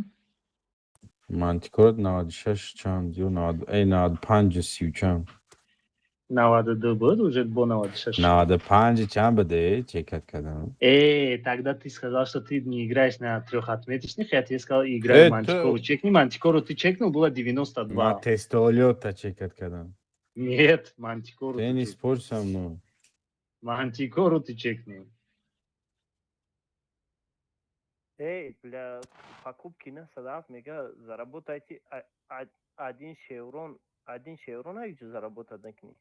мантикорат 96 чанд ё 95 30 чанд 92 بود, уже бо 96. 95 чанд баде чекат кардам. Тогда ты сказал, что ты не играешь на трехотметочных, я тебе сказал, играю Мантикору. Чекни Мантикору, ты чекнул, было 92. Ма тестолиота чекат кардам. Нет, Мантикору ты Теннис чекнул. пурсам, ну. Мантикору ты чекнул. Эй, для покупки на Садав мега заработайте 1 шеврон. 1 шеврон, а где заработать на книге?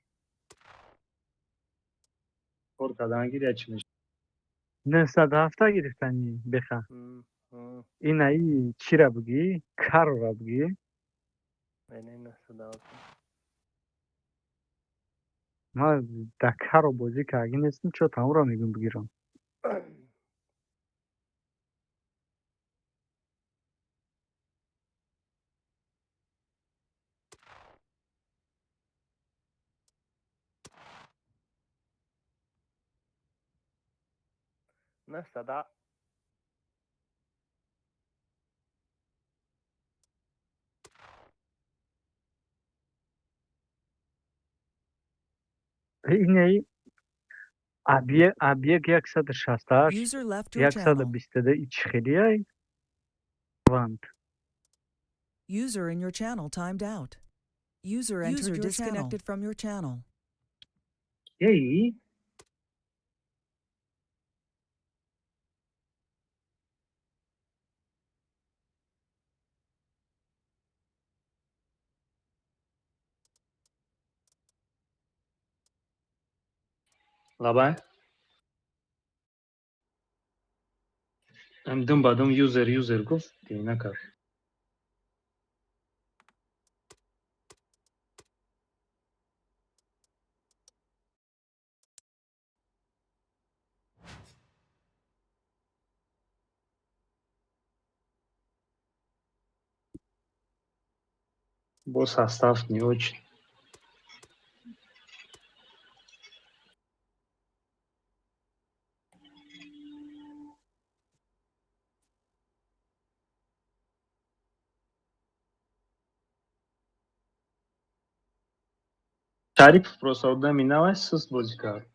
Ortadan gir açmış. نه صد هفته گرفتنی بخه این ای چی را بگی؟ کار را بگی؟ نه نه Sadav. ما در کار رو بازی که اگه نیستم چه تمام را میگم بگیرم نه Sadav. این ای ابیه که 168 User left your channel. 122 ایچ خیلی ای واند User in your channel timed out. User entered your disconnected from your channel. İyi. Labay. Hem badım user guf. Dine kar. Бо состав не очень. Шарипов просто отдай Минавай с Бодикар.